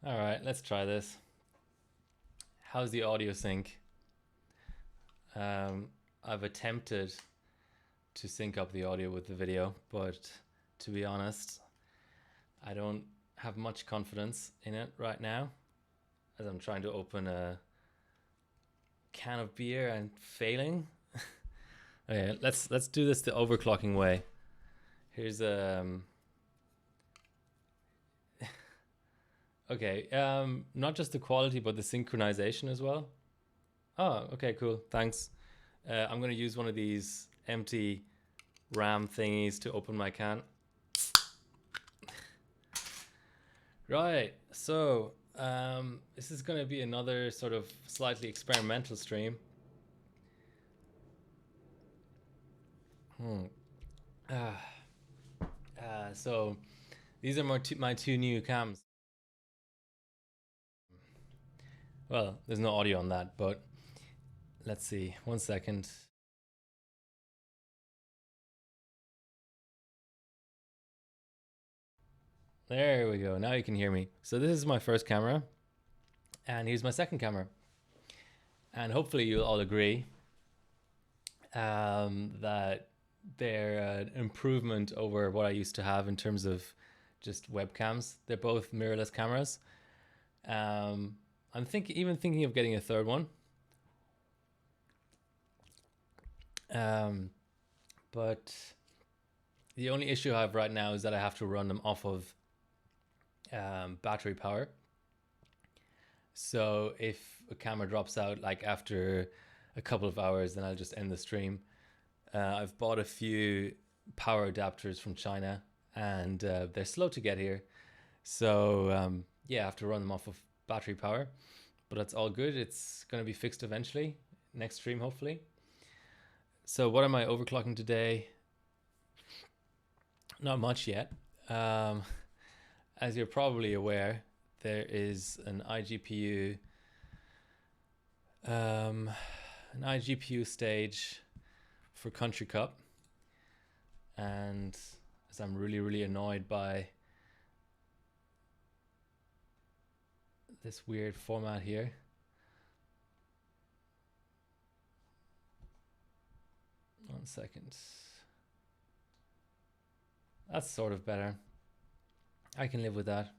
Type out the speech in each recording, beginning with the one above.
All right, let's try this. How's the audio sync? I've attempted to sync up the audio with the video, but to be honest, I don't have much confidence in it right now, as I'm trying to open a can of beer and failing. Okay, let's do this the overclocking way. Here's okay, not just the quality but the synchronization as well. Oh, okay, cool, thanks. I'm gonna use one of these empty RAM thingies to open my can. Right, so this is gonna be another sort of slightly experimental stream. So these are my two new cams. Well, there's no audio on that, but let's see. 1 second. There we go. Now you can hear me. So this is my first camera, and here's my second camera. And hopefully you'll all agree that they're an improvement over what I used to have in terms of just webcams. They're both mirrorless cameras. I'm even thinking of getting a third one. But the only issue I have right now is that I have to run them off of battery power. So if a camera drops out like after a couple of hours, then I'll just end the stream. I've bought a few power adapters from China, and they're slow to get here. So yeah, I have to run them off of battery power, but that's all good. It's going to be fixed eventually, next stream hopefully. So what am I overclocking today? Not much yet. As you're probably aware, there is an iGPU stage for Country Cup, and as I'm really annoyed by this weird format here. One second. That's sort of better. I can live with that.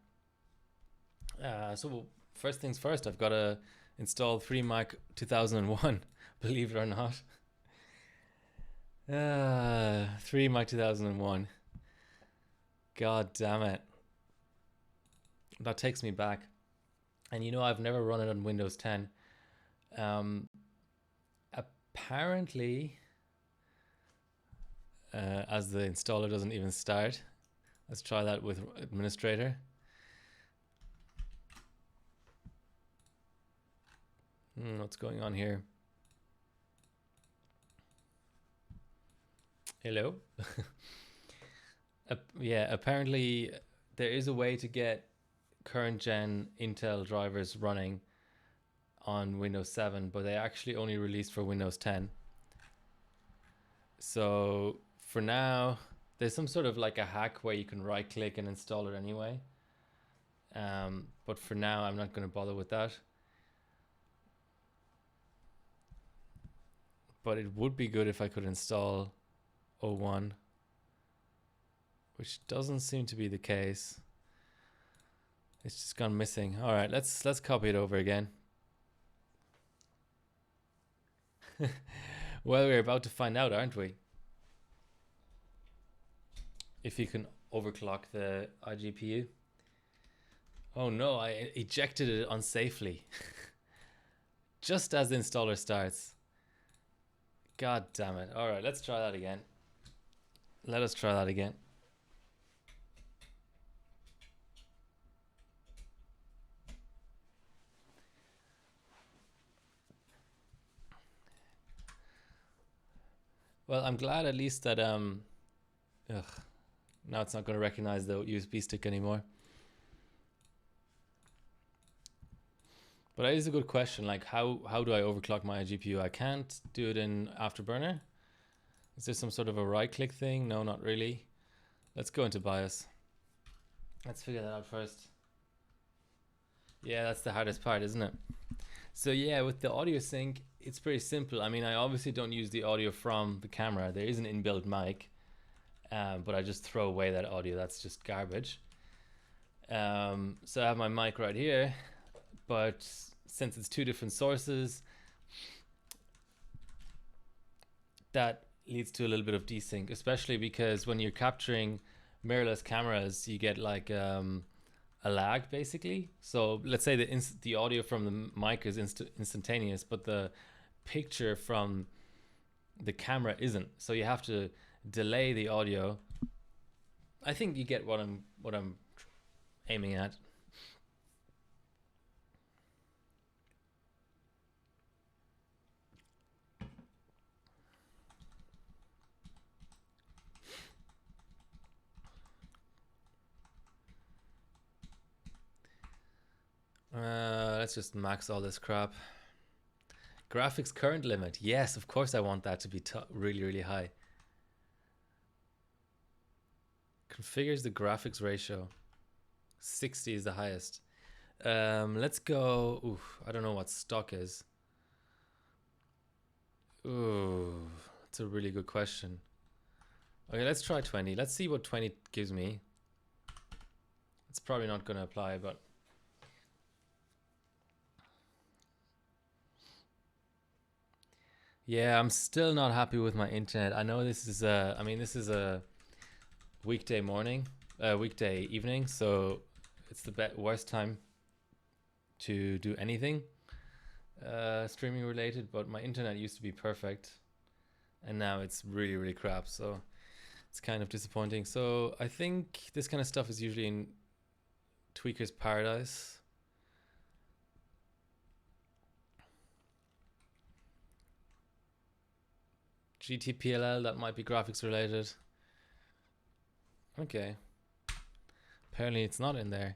So first things first, I've got to install 3Mic 2001, believe it or not. 3Mic 2001. God damn it. That takes me back. And you know, I've never run it on Windows 10. Apparently, as the installer doesn't even start. Let's try that with administrator. What's going on here? Hello? Yeah, apparently there is a way to get current gen Intel drivers running on Windows 7, but they actually only released for Windows 10. So for now, there's some sort of like a hack where you can right click and install it anyway. But for now, I'm not going to bother with that. But it would be good if I could install 01, which doesn't seem to be the case. It's just gone missing. All right, let's copy it over again. Well, we're about to find out, aren't we? If you can overclock the iGPU. Oh no, I ejected it unsafely. Just as the installer starts. God damn it. All right, let's try that again. Let us try that again. Well, I'm glad at least that now it's not going to recognize the USB stick anymore. But it is a good question. Like, how do I overclock my GPU? I can't do it in Afterburner. Is there some sort of a right-click thing? No, not really. Let's go into BIOS. Let's figure that out first. Yeah, that's the hardest part, isn't it? So yeah, with the audio sync, it's pretty simple. I mean, I obviously don't use the audio from the camera. There is an inbuilt mic, but I just throw away that audio. That's just garbage. So I have my mic right here, but since it's two different sources, that leads to a little bit of desync, especially because when you're capturing mirrorless cameras, you get like a lag basically. So let's say the audio from the mic is instantaneous, but the picture from the camera isn't. So you have to delay the audio. I think you get what I'm aiming at. Let's just max all this crap. Graphics current limit. Yes, of course I want that to be really, really high. Configures the graphics ratio. 60 is the highest. Let's go. Ooh, I don't know what stock is. Ooh, that's a really good question. Okay, let's try 20. Let's see what 20 gives me. It's probably not going to apply, but yeah, I'm still not happy with my internet. I know this is a, I mean, this is a weekday morning, weekday evening, so it's the worst time to do anything streaming related, but my internet used to be perfect and now it's really, really crap, so it's kind of disappointing. So I think this kind of stuff is usually in Tweaker's Paradise. GTPLL, that might be graphics related. Okay. Apparently it's not in there.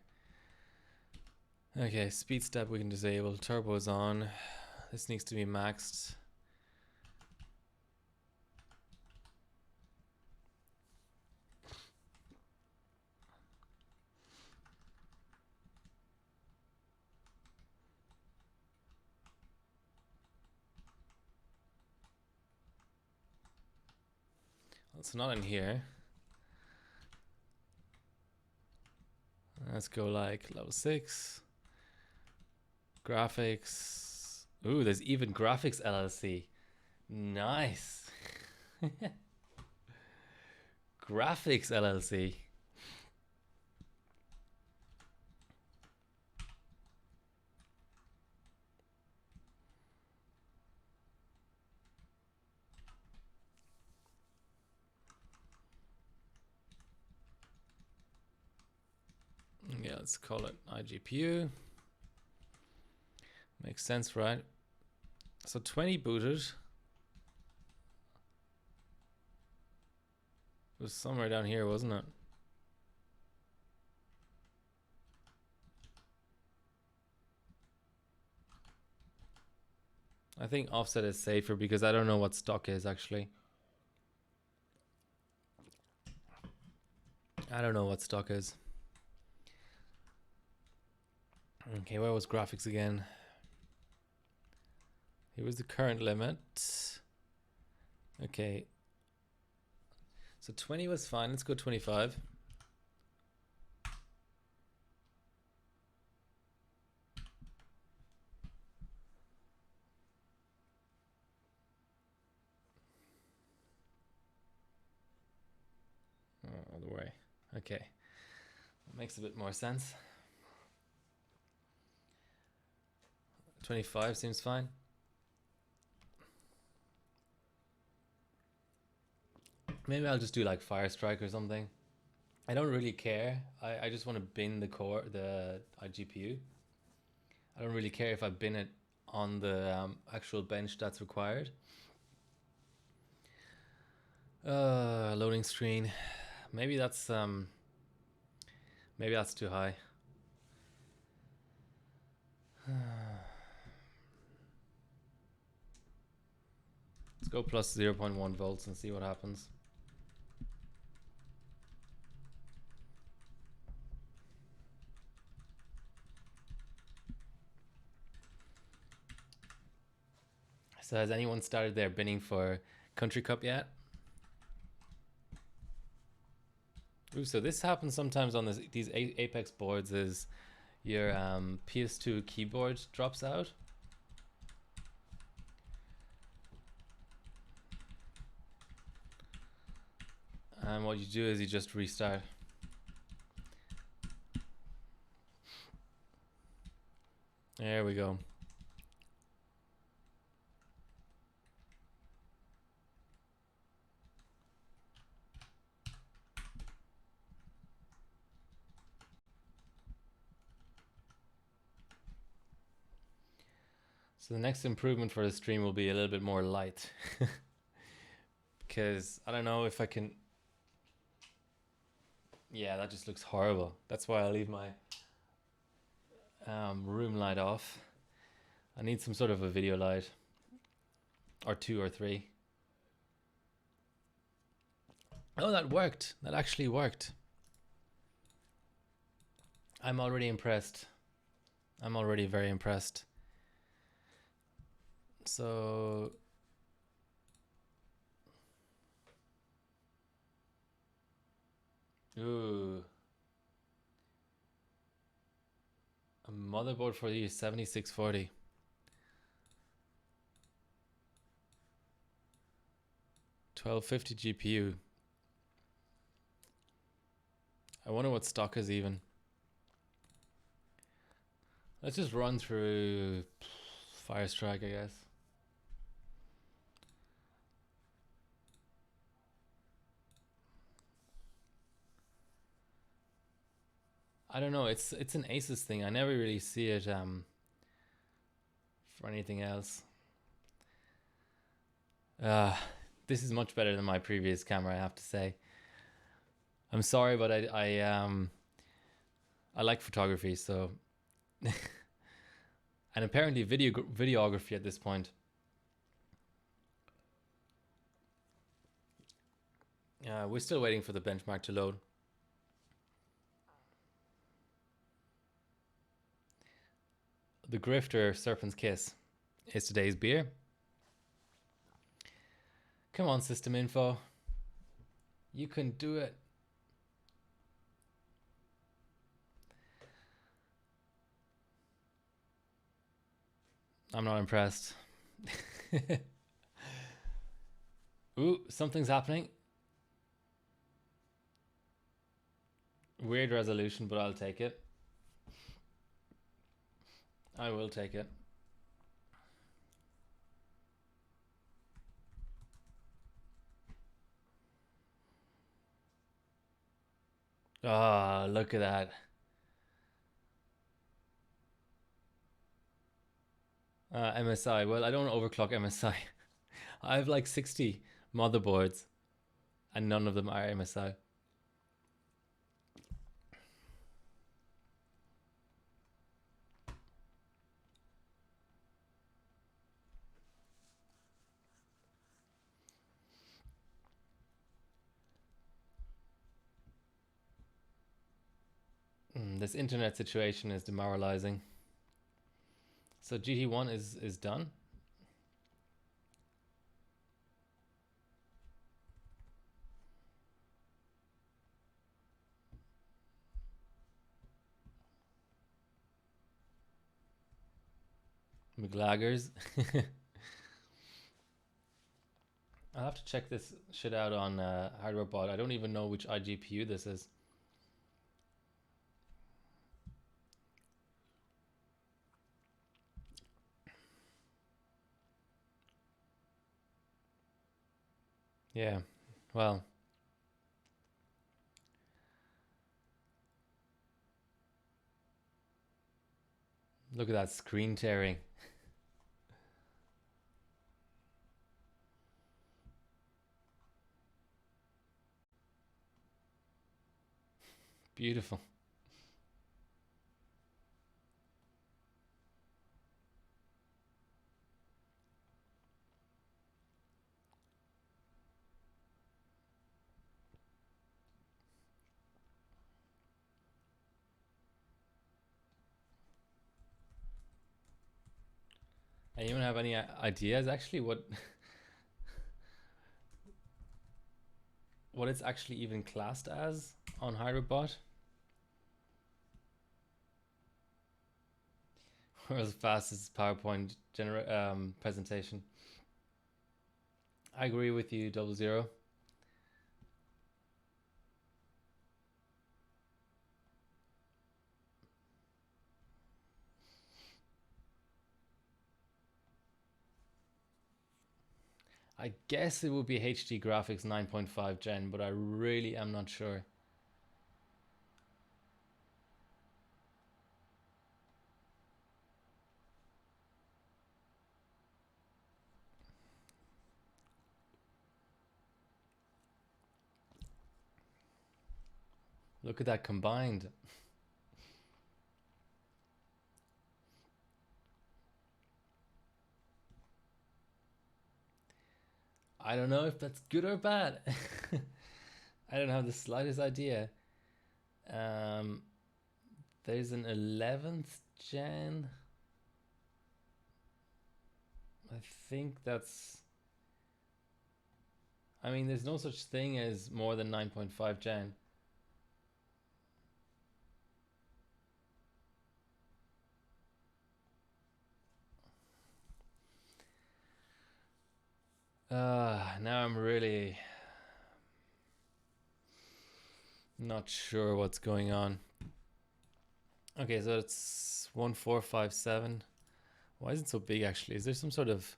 Okay, speed step we can disable. Turbo is on. This needs to be maxed. It's not in here. Let's go like level 6. Graphics. Ooh, there's even graphics LLC. Nice. Graphics LLC. Yeah, let's call it iGPU. Makes sense, right? So 20 booted. It was somewhere down here, wasn't it? I think offset is safer because I don't know what stock is actually. I don't know what stock is. Okay, where was graphics again? Here was the current limit. Okay. So 20 was fine. Let's go 25. All the way. Okay. That makes a bit more sense. 25 seems fine. Maybe I'll just do like Fire Strike or something. I don't really care. I just want to bin the core, the iGPU. I don't really care if I bin it on the actual bench that's required. Loading screen. Maybe that's too high. Let's go plus 0.1 volts and see what happens. So has anyone started their binning for Country Cup yet? Ooh, so this happens sometimes on these Apex boards is your PS2 keyboard drops out. And what you do is you just restart. There we go. So the next improvement for the stream will be a little bit more light. Because I don't know if I can... Yeah, that just looks horrible. That's why I leave my room light off. I need some sort of a video light. Or 2 or 3. Oh, that worked. That actually worked. I'm already impressed. I'm already very impressed. So... Ooh. A motherboard for the 7640. $1250 GPU. I wonder what stock is even. Let's just run through Firestrike, I guess. I don't know. It's an Asus thing. I never really see it for anything else. This is much better than my previous camera, I have to say. I'm sorry, but I like photography, so and apparently videography at this point. We're still waiting for the benchmark to load. The Grifter Serpent's Kiss is today's beer. Come on, System Info. You can do it. I'm not impressed. Ooh, something's happening. Weird resolution, but I'll take it. I will take it. Ah, look at that. MSI. Well, I don't overclock MSI. I have like 60 motherboards and none of them are MSI. This internet situation is demoralizing. So GT1 is done. McLaggers. I'll have to check this shit out on HardwareBot. I don't even know which iGPU this is. Yeah, well. Look at that screen tearing. Beautiful. Anyone have any ideas actually what what it's actually even classed as on HybridBot? World's fastest PowerPoint presentation. I agree with you, 00. I guess it would be HD graphics 9.5 gen, but I really am not sure. Look at that combined. I don't know if that's good or bad. I don't have the slightest idea. There's an 11th gen. I think that's. I mean, there's no such thing as more than 9.5 gen. Now I'm really not sure what's going on. Okay, so it's 1457. Why is it so big actually? Is there some sort of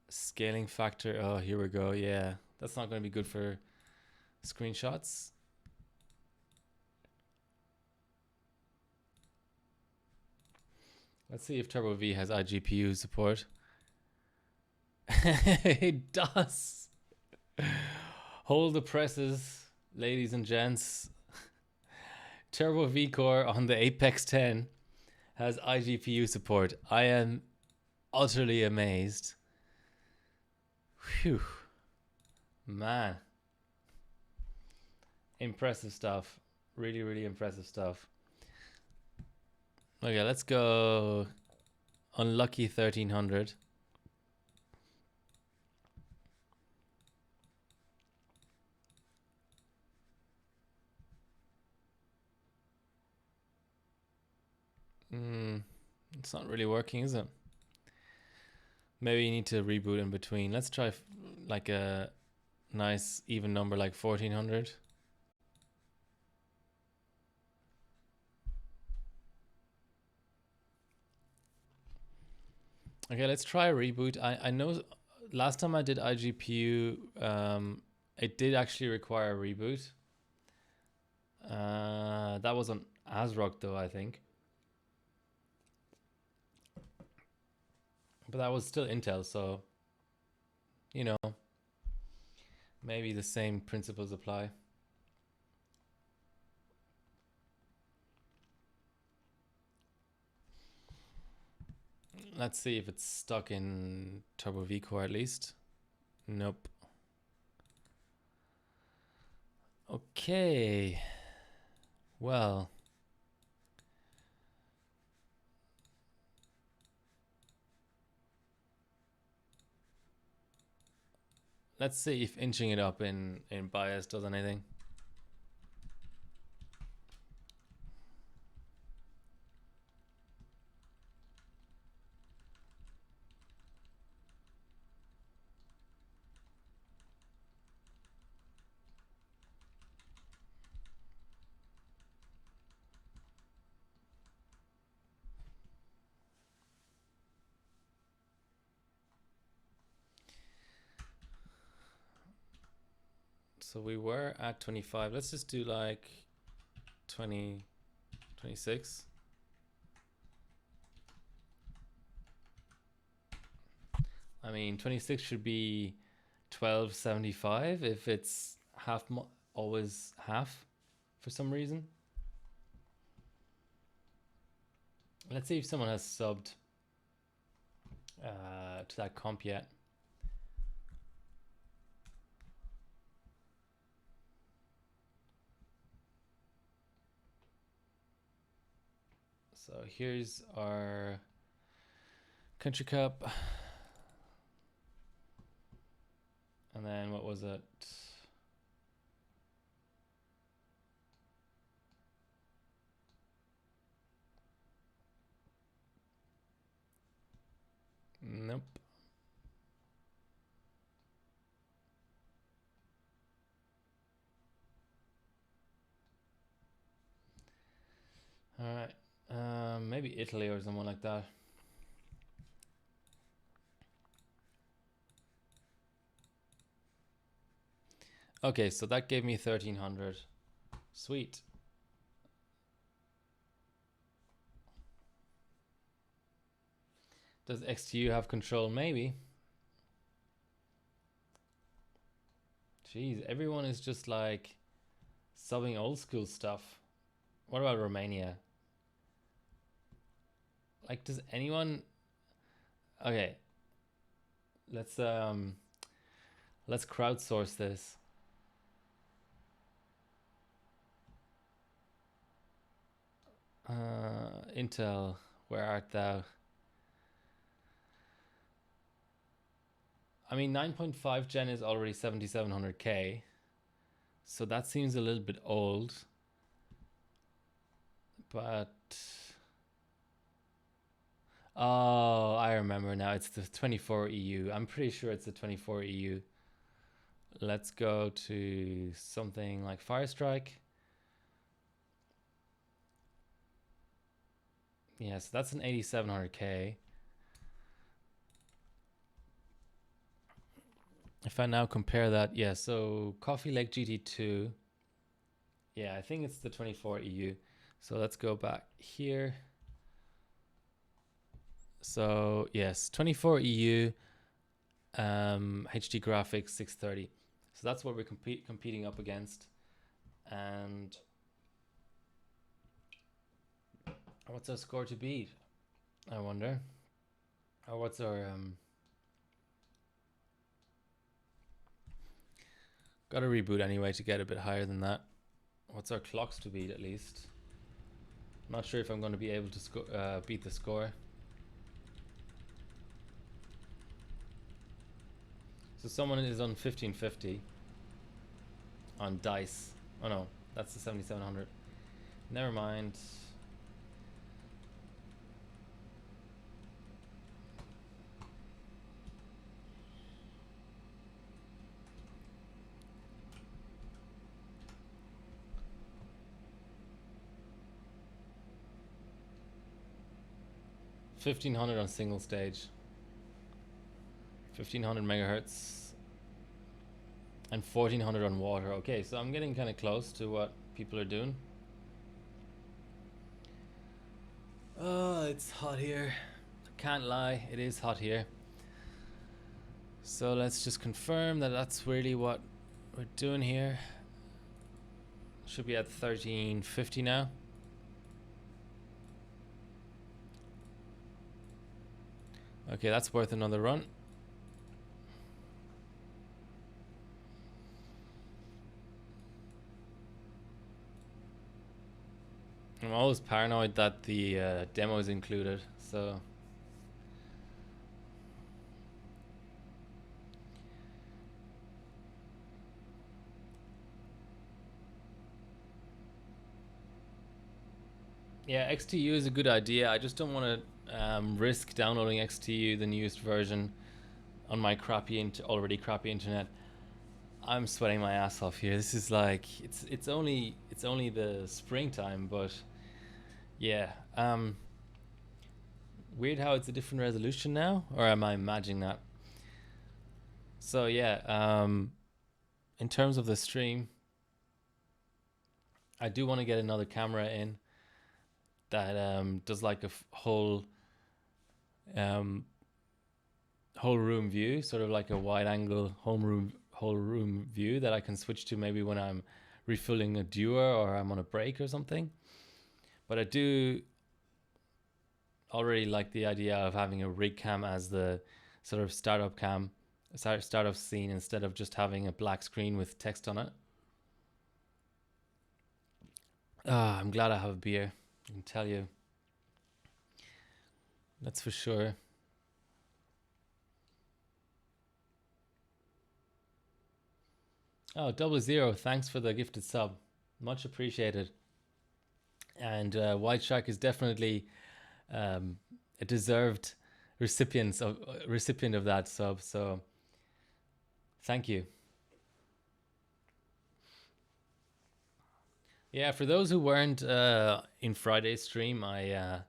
scaling factor? Oh, here we go. Yeah, that's not going to be good for screenshots. Let's see if Turbo V has iGPU support. It does. Hold the presses, ladies and gents. Turbo V Core on the Apex 10 has iGPU support. I am utterly amazed. Phew. Man. Impressive stuff. Really, really impressive stuff. Okay, let's go unlucky 1300. It's not really working, is it? Maybe you need to reboot in between. Let's try like a nice even number like 1400. Okay, let's try a reboot. I know last time I did iGPU, it did actually require a reboot. That was on ASRock though, I think. But that was still Intel, so you know, maybe the same principles apply. Let's see if it's stuck in Turbo V Core at least. Nope. Okay. Well. Let's see if inching it up in bias does anything. So we were at 25. Let's just do like 20, 26. I mean, 26 should be 1275 if it's half, always half for some reason. Let's see if someone has subbed to that comp yet. So here's our Country Cup. And then what was it? Nope. All right. Maybe Italy or someone like that. Okay, so that gave me 1300. Sweet. Does XTU have control? Maybe. Jeez, everyone is just like subbing old school stuff. What about Romania? Like, does anyone? Okay, let's crowdsource this. Intel, where art thou? I mean, 9.5 gen is already 7700K, so that seems a little bit old. But oh, I remember now. It's the 24 EU. I'm pretty sure it's the 24 EU. Let's go to something like Firestrike. Yes, that's an 8700K. If I now compare that, yeah, so Coffee Lake GT2. Yeah, I think it's the 24 EU. So let's go back here. So yes, 24 EU, HD graphics 630. So that's what we're competing up against. And what's our score to beat? I wonder. Or what's our got to reboot anyway to get a bit higher than that. What's our clocks to beat at least? I'm not sure if I'm going to be able to beat the score. So someone is on 1550 on dice. Oh no, that's the 7700. Never mind. $1,500 on single stage. 1,500 megahertz. And 1,400 on water. Okay, so I'm getting kind of close to what people are doing. Oh, it's hot here. I can't lie, it is hot here. So let's just confirm that that's really what we're doing here. Should be at 1350 now. Okay, that's worth another run. I'm always paranoid that the demo is included, so yeah, XTU is a good idea. I just don't want to risk downloading XTU, the newest version, on my already crappy internet. I'm sweating my ass off here. This is like it's only the springtime, but yeah. Weird how it's a different resolution now, or am I imagining that? So yeah, in terms of the stream, I do want to get another camera in that does like a whole room view, sort of like a wide angle whole room view that I can switch to maybe when I'm refilling a dewar or I'm on a break or something. But I do already like the idea of having a rig cam as the sort of startup scene instead of just having a black screen with text on it. I'm glad I have a beer, I can tell you. That's for sure. Oh, 00. Thanks for the gifted sub. Much appreciated. And White Shark is definitely a deserved recipient of that sub. So thank you. Yeah, for those who weren't in Friday's stream, I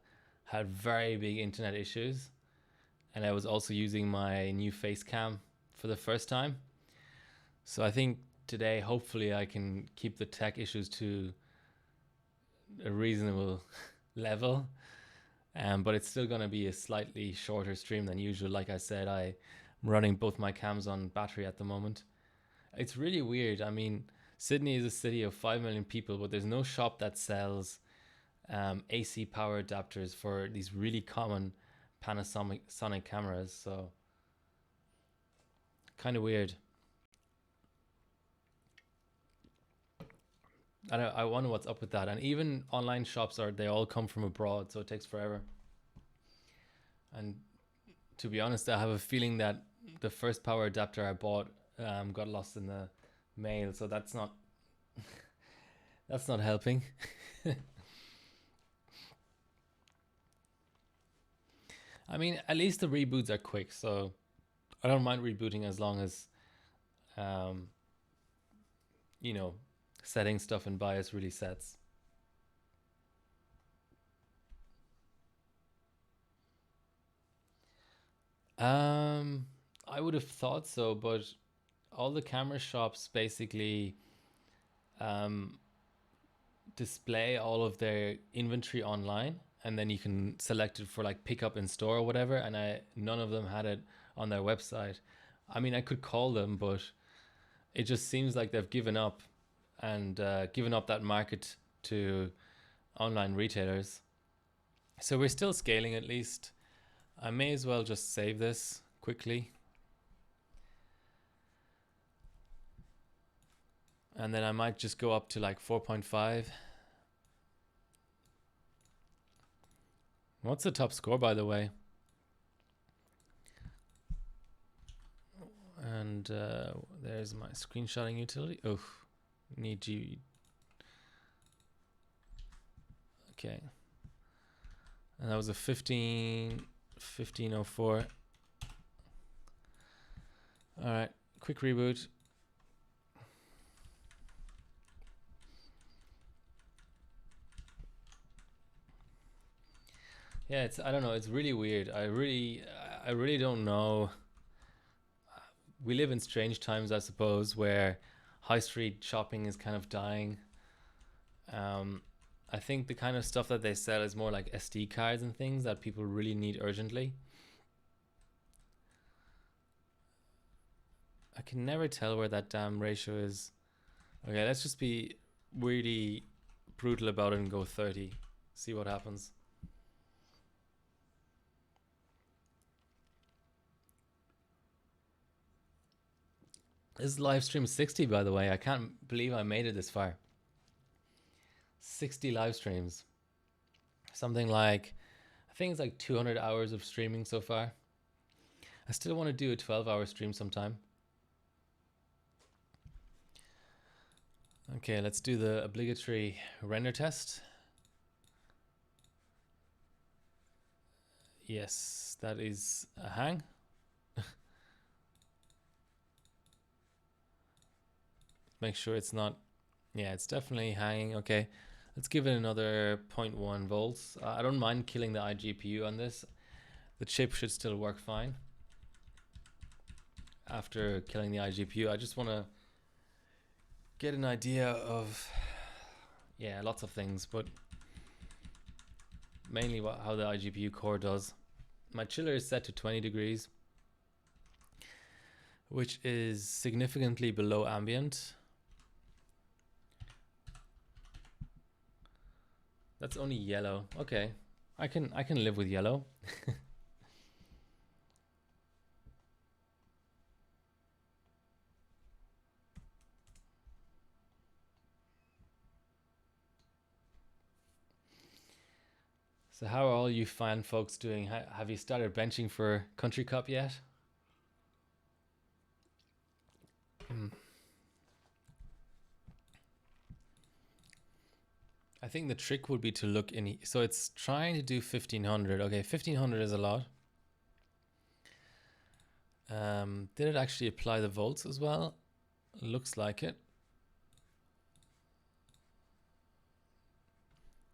had very big internet issues, and I was also using my new face cam for the first time. So I think today, hopefully, I can keep the tech issues to a reasonable level. But it's still going to be a slightly shorter stream than usual. Like I said, I'm running both my cams on battery at the moment. It's really weird. I mean, Sydney is a city of 5 million people, but there's no shop that sells AC power adapters for these really common Panasonic cameras. So kind of weird. I wonder what's up with that. And even online shops they all come from abroad, so it takes forever. And to be honest, I have a feeling that the first power adapter I bought got lost in the mail, so that's not that's not helping. I mean, at least the reboots are quick, so I don't mind rebooting as long as um, you know, setting stuff in BIOS really sets. I would have thought so, but all the camera shops basically display all of their inventory online, and then you can select it for like pickup in store or whatever. And none of them had it on their website. I mean, I could call them, but it just seems like they've given up and given up that market to online retailers. So we're still scaling at least. I may as well just save this quickly. And then I might just go up to like 4.5. What's the top score, by the way? And there's my screenshotting utility. Oh, need you. Okay. And that was a 1504. All right, quick reboot. Yeah, I don't know, it's really weird. I really don't know. We live in strange times, I suppose, where high street shopping is kind of dying. I think the kind of stuff that they sell is more like SD cards and things that people really need urgently. I can never tell where that damn ratio is. Okay, let's just be really brutal about it and go 30. See what happens. This is live stream 60, by the way. I can't believe I made it this far. 60 live streams. Something like, I think it's like 200 hours of streaming so far. I still want to do a 12-hour stream sometime. Okay, let's do the obligatory render test. Yes, that is a hang. Make sure it's not. Yeah, it's definitely hanging. Okay, let's give it another 0.1 volts. I don't mind killing the iGPU on this. The chip should still work fine. After killing the iGPU, I just want to get an idea of, yeah, lots of things, but mainly how the iGPU core does. My chiller is set to 20 degrees, which is significantly below ambient. That's only yellow. Okay, I can live with yellow. So how are all you fan folks doing? Have you started benching for Country Cup yet? I think the trick would be to look in. So it's trying to do 1500. Okay, 1500 is a lot. Did it actually apply the volts as well? Looks like it.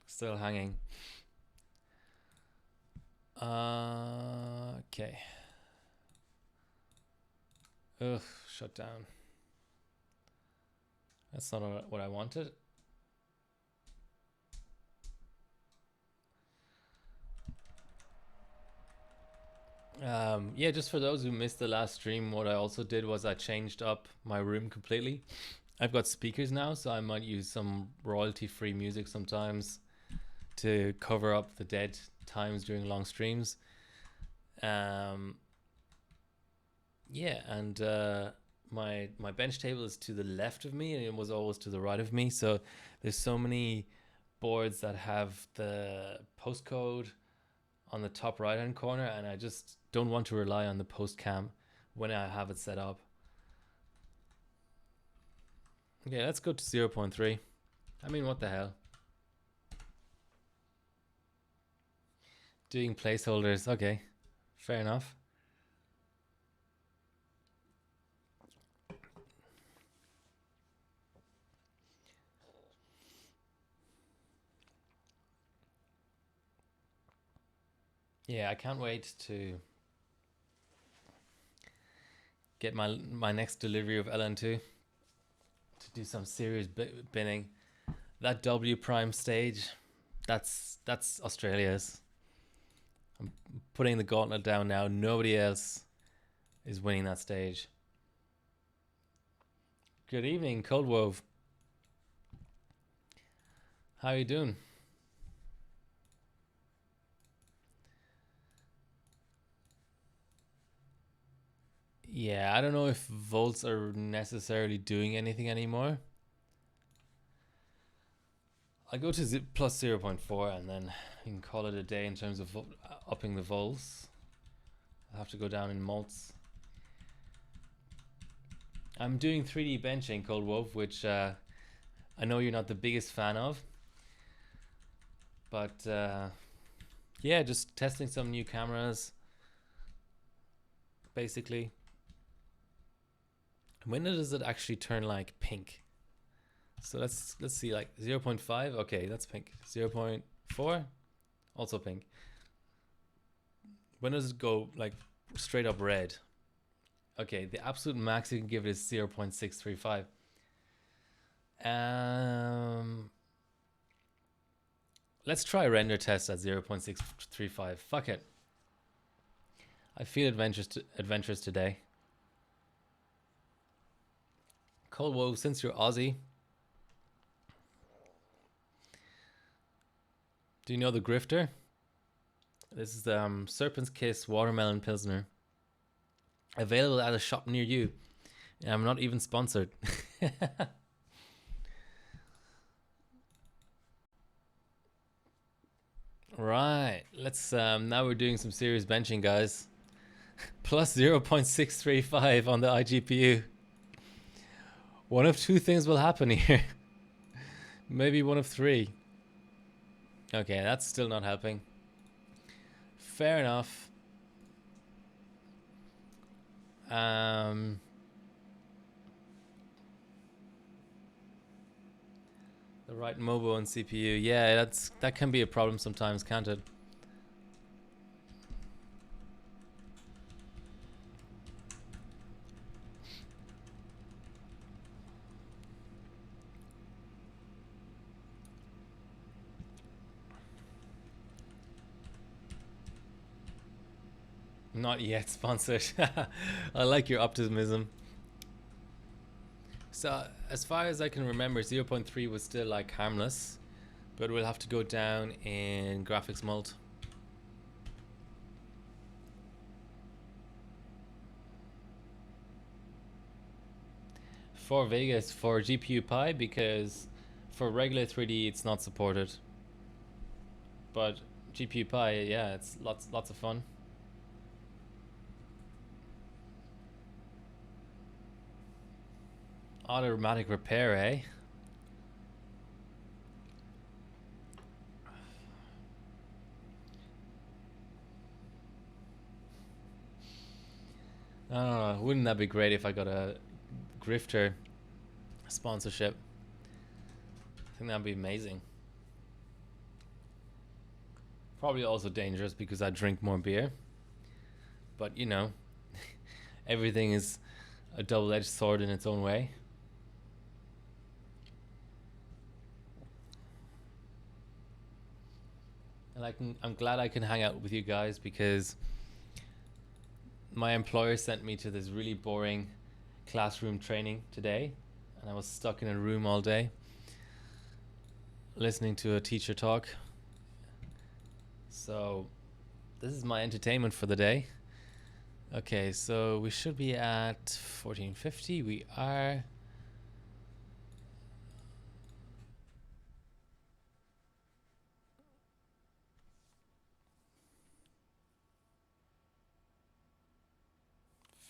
Still hanging. Okay. Ugh, shut down. That's not what I wanted. Yeah, just for those who missed the last stream, what I also did was I changed up my room completely. I've got speakers now, so I might use some royalty-free music sometimes to cover up the dead times during long streams. Yeah, and my bench table is to the left of me, and it was always to the right of me. So there's so many boards that have the postcode on the top right hand corner, and I just don't want to rely on the post cam when I have it set up. Okay, let's go to 0.3. I mean, what the hell? Doing placeholders. Okay, fair enough. Yeah, I can't wait to get my next delivery of LN2 to do some serious binning. That W prime stage, that's Australia's. I'm putting the gauntlet down now. Nobody else is winning that stage. Good evening, Cold Wove. How are you doing? Yeah, I don't know if volts are necessarily doing anything anymore. I'll go to plus 0.4 and then you can call it a day in terms of upping the volts. I'll have to go down in mults. I'm doing 3D benching, Cold Wolf, which I know you're not the biggest fan of. But yeah, just testing some new cameras, basically. When does it actually turn like pink? So let's see, like 0.5. Okay, that's pink. 0.4, also pink. When does it go like straight up red? Okay, the absolute max you can give it is 0.635. Let's try render test at 0.635. Fuck it. I feel adventurous today. Cold Woe, since you're Aussie, do you know the Grifter? This is Serpent's Kiss Watermelon Pilsner. Available at a shop near you. And I'm not even sponsored. Right. Let's now we're doing some serious benching, guys. Plus 0.635 on the iGPU. One of two things will happen here. Maybe one of three. Okay, that's still not helping. Fair enough. The right mobile and CPU. Yeah, that can be a problem sometimes, can't it? Not yet sponsored. I like your optimism. So as far as I can remember, 0.3 was still like harmless, but we'll have to go down in graphics mult. For Vegas, for GPU Pi, because for regular 3D it's not supported. But GPU Pi, yeah, it's lots of fun. Automatic repair, eh? I don't know. Wouldn't that be great if I got a grifter sponsorship? I think that'd be amazing. Probably also dangerous because I drink more beer. But you know, everything is a double-edged sword in its own way. And I'm glad I can hang out with you guys because my employer sent me to this really boring classroom training today, and I was stuck in a room all day listening to a teacher talk. So this is my entertainment for the day. Okay, so we should be at 1450. We are.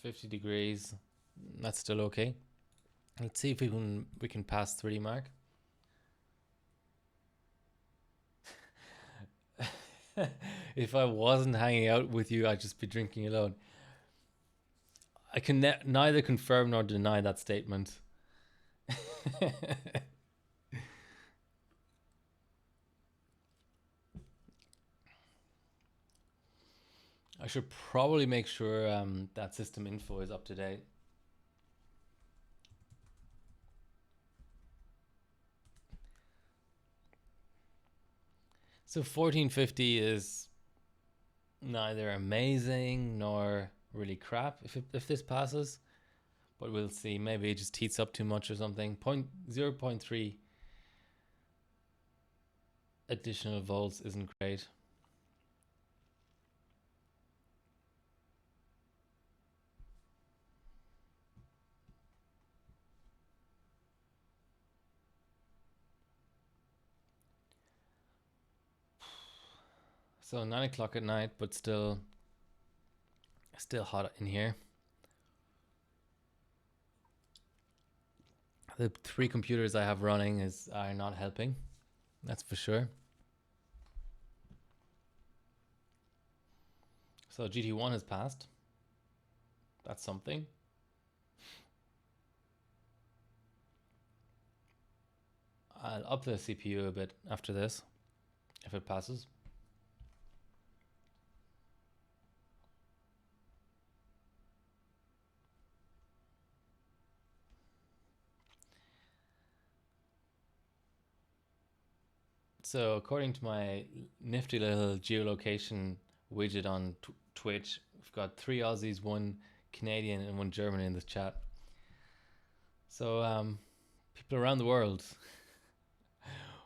$50. That's still okay. Let's see if we can pass 30 mark. If I wasn't hanging out with you, I'd just be drinking alone. I can neither confirm nor deny that statement. I should probably make sure that system info is up to date. So 1450 is neither amazing nor really crap if this passes, but we'll see. Maybe it just heats up too much or something. 0.3 additional volts isn't great. So 9 o'clock at night, but still hot in here. The 3 computers I have running are not helping. That's for sure. So GT1 has passed. That's something. I'll up the CPU a bit after this, if it passes. So according to my nifty little geolocation widget on Twitch, we've got 3 Aussies, 1 Canadian, and 1 German in this chat. So people around the world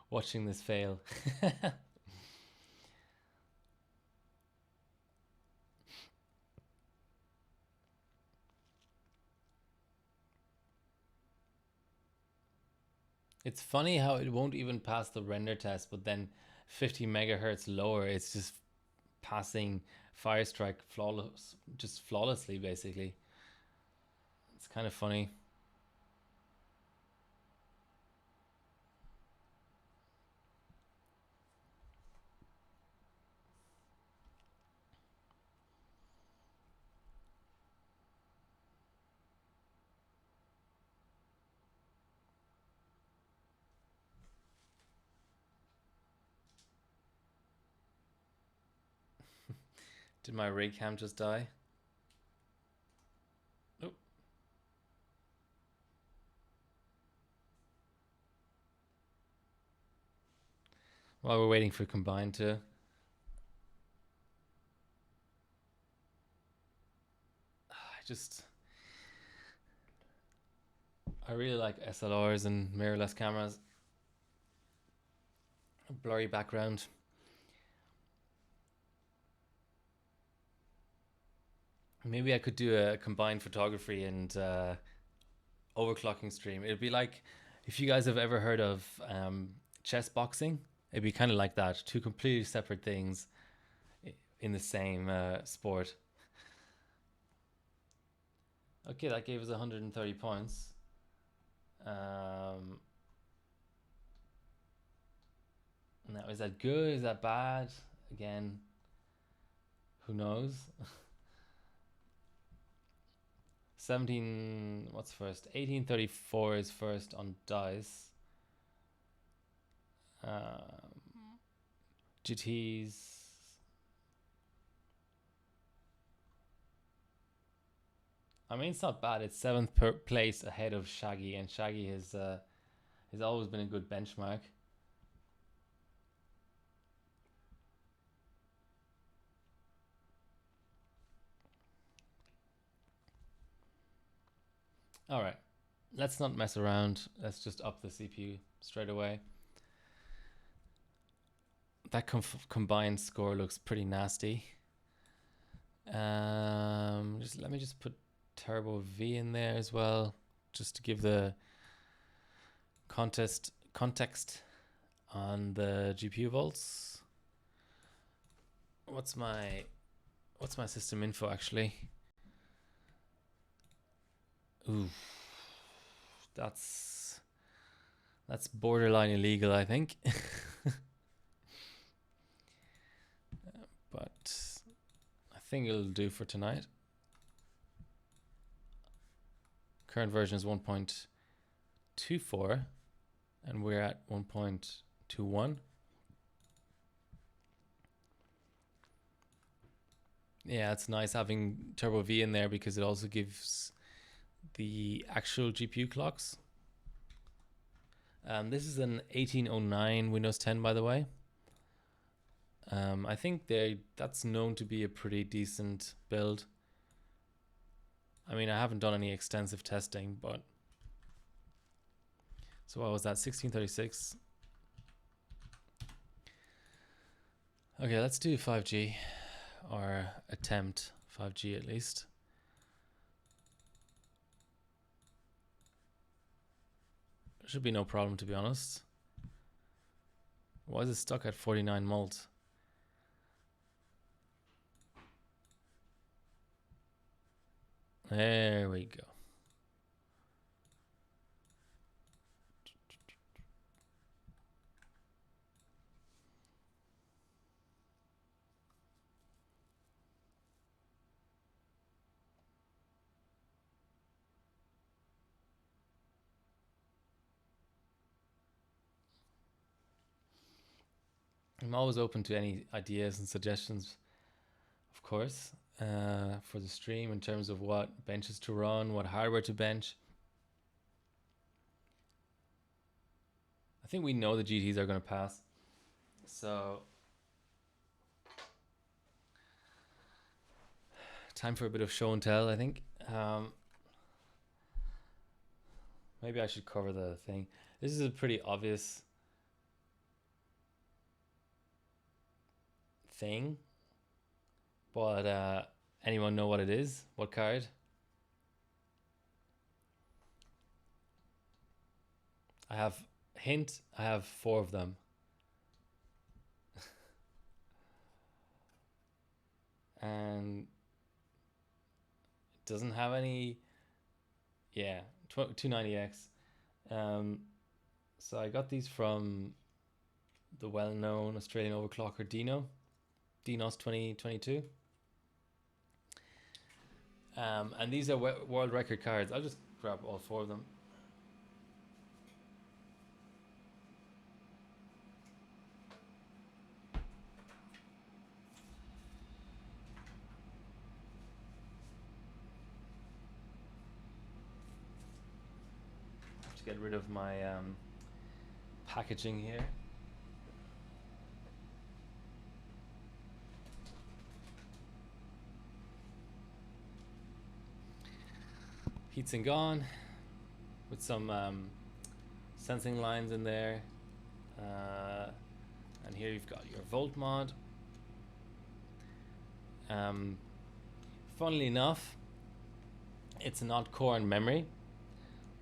watching this fail. It's funny how it won't even pass the render test, but then 50 megahertz lower, it's just passing Firestrike flawlessly, basically. It's kind of funny. Did my rig cam just die? Nope. While we're waiting for Combine to... I really like SLRs and mirrorless cameras. A blurry background. Maybe I could do a combined photography and overclocking stream. It'd be like if you guys have ever heard of chess boxing. It'd be kind of like that. 2 completely separate things in the same sport. Okay, that gave us 130 points. Now, is that good? Is that bad? Again, who knows? 17, what's first? 1834 is first on dice. GTs. I mean, it's not bad. It's seventh place ahead of Shaggy, and Shaggy has always been a good benchmark. All right, let's not mess around. Let's just up the CPU straight away. That combined score looks pretty nasty. Let me just put Turbo V in there as well, just to give the context on the GPU volts. What's my system info actually? Ooh, that's borderline illegal, I think. But I think it'll do for tonight. Current version is 1.24 and we're at 1.21. Yeah, it's nice having Turbo V in there because it also gives the actual GPU clocks. This is an 1809 Windows 10, by the way. I think that's known to be a pretty decent build. I mean, I haven't done any extensive testing, but so what was that? 1636. Okay, let's do 5G, or attempt 5G at least. Should be no problem, to be honest. Why is it stuck at 49 mult? There we go. I'm always open to any ideas and suggestions, of course, for the stream in terms of what benches to run, what hardware to bench. I think we know the GTs are going to pass. So time for a bit of show and tell, I think. Maybe I should cover the thing. This is a pretty obvious thing, but anyone know what it is? What card? I have hint. I have 4 of them. And it doesn't have any. Yeah, 290X. So I got these from the well-known Australian overclocker Dinos 2022. And these are world record cards. I'll just grab all 4 of them. I have to get rid of my packaging here. Heatsink on with some sensing lines in there, and here you've got your volt mod. Funnily enough, it's not core and memory,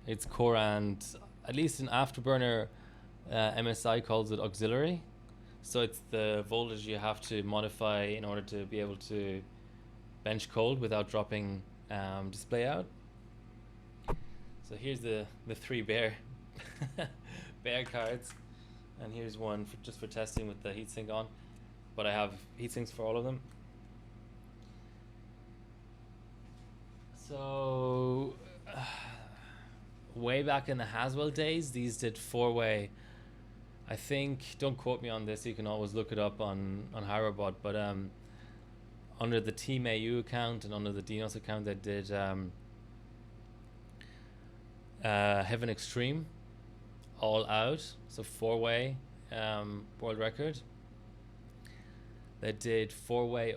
it's core and, at least in Afterburner, MSI calls it auxiliary, so it's the voltage you have to modify in order to be able to bench cold without dropping display out. So here's the 3 bare bare cards, and here's one just for testing with the heatsink on, but I have heatsinks for all of them. So way back in the Haswell days, these did 4-way. I think, don't quote me on this, you can always look it up on HardwareBot, but under the Team AU account and under the Dinos account, they did Heaven Extreme all out, so 4-way world record. They did 4-way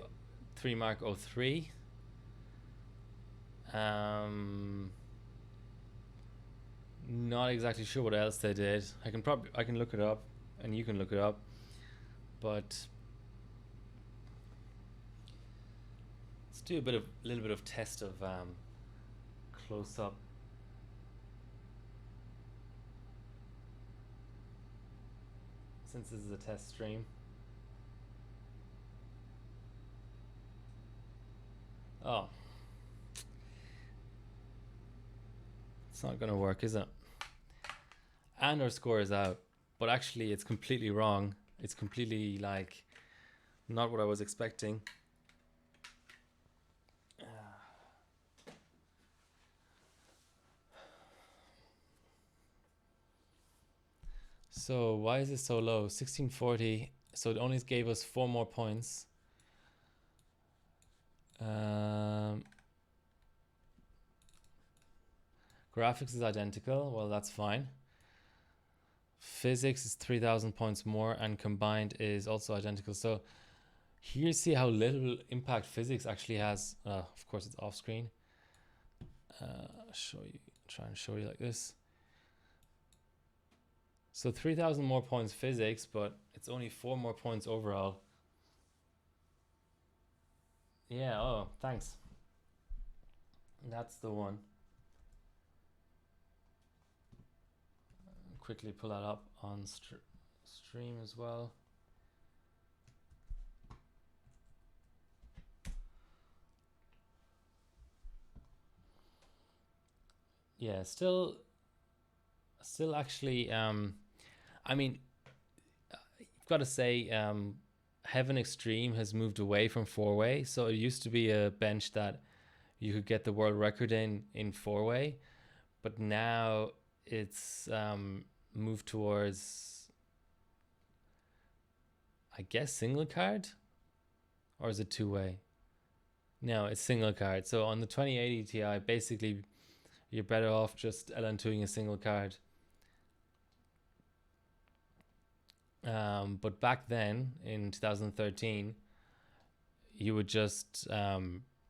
3 Mark 03. Not exactly sure what else they did. I can look it up, and you can look it up, but let's do a little bit of test of close up. Since this is a test stream. Oh. It's not gonna work, is it? And our score is out, but actually it's completely wrong. It's completely like not what I was expecting. So why is it so low? 1640. So it only gave us 4 more points. Graphics is identical. Well, that's fine. Physics is 3,000 points more, and combined is also identical. So here you see how little impact physics actually has. Of course, it's off screen. Try and show you like this. So 3,000 more points physics, but it's only 4 more points overall. Yeah, oh, thanks. That's the one. Quickly pull that up on stream as well. Yeah, still actually, I mean, I've got to say, Heaven Extreme has moved away from 4-way. So it used to be a bench that you could get the world record in 4-way, but now it's moved towards, I guess, single card, or is it 2-way? No, it's single card. So on the 2080 Ti, basically, you're better off just LN2ing a single card. But back then in 2013, you would just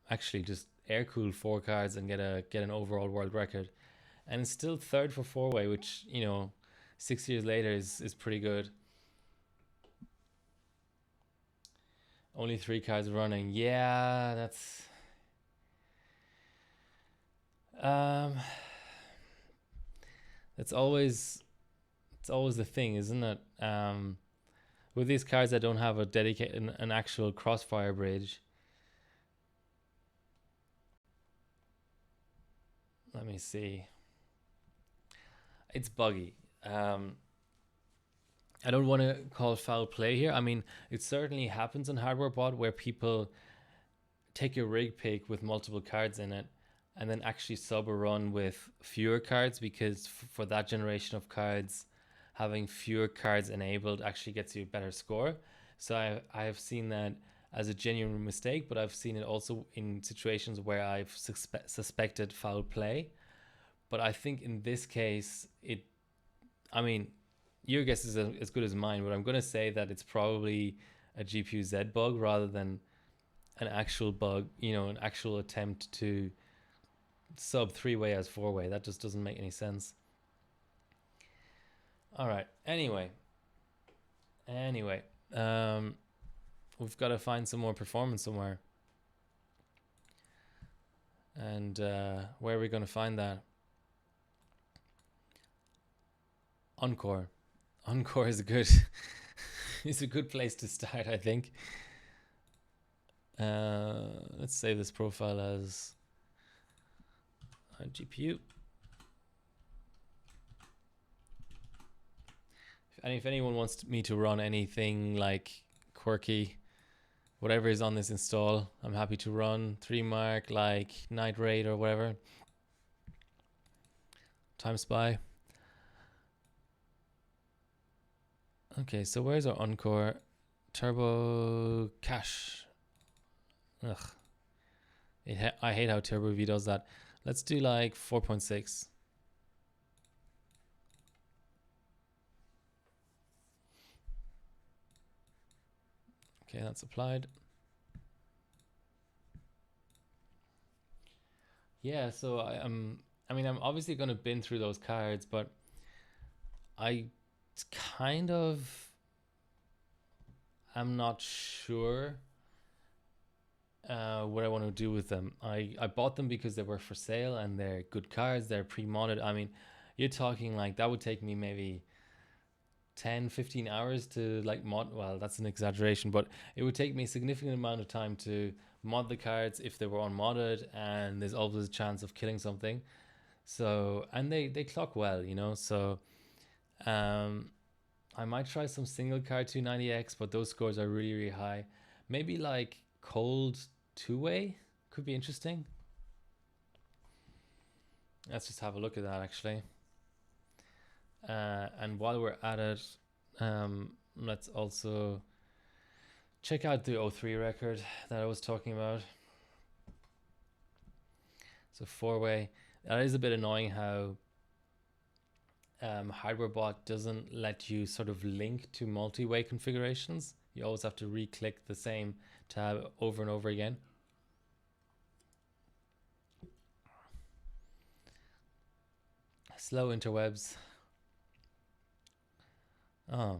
actually just air cool 4 cards and get an overall world record, and it's still third for 4-way, which, you know, 6 years later is pretty good. Only 3 cards running. Yeah, that's it's always the thing, isn't it? With these cards, I don't have a dedicated an actual crossfire bridge. Let me see. It's buggy. I don't want to call foul play here. I mean, it certainly happens on HardwareBot where people take a rig pick with multiple cards in it and then actually sub a run with fewer cards, because for that generation of cards, having fewer cards enabled actually gets you a better score. So I have seen that as a genuine mistake, but I've seen it also in situations where I've suspected foul play. But I think in this case, I mean, your guess is as good as mine, but I'm going to say that it's probably a GPU Z bug rather than an actual bug, you know, an actual attempt to sub 3-way as 4-way. That just doesn't make any sense. All right. Anyway, we've got to find some more performance somewhere. And where are we going to find that? Encore. Encore is a good is a good place to start, I think. Let's save this profile as iGPU. And if anyone wants me to run anything like quirky, whatever is on this install, I'm happy to run 3 Mark, like Night Raid or whatever. Time spy. Okay, so where's our Encore? Turbo cache. Ugh. I hate how Turbo V does that. Let's do like 4.6. Okay, that's applied. Yeah, so I mean, I'm obviously going to bin through those cards, but I'm not sure what I want to do with them. I bought them because they were for sale and they're good cards. They're pre-modded. I mean, you're talking like that would take me maybe 10-15 hours to like mod. Well, that's an exaggeration, but it would take me a significant amount of time to mod the cards if they were unmodded, and there's always a chance of killing something. So, and they clock well, you know. So I might try some single card 290X, but those scores are really, really high. Maybe like cold two-way could be interesting. Let's just have a look at that actually. And while we're at it, let's also check out the 03 record that I was talking about. So four-way. That is a bit annoying how HardwareBot doesn't let you sort of link to multi-way configurations. You always have to re-click the same tab over and over again. Slow interwebs. Oh,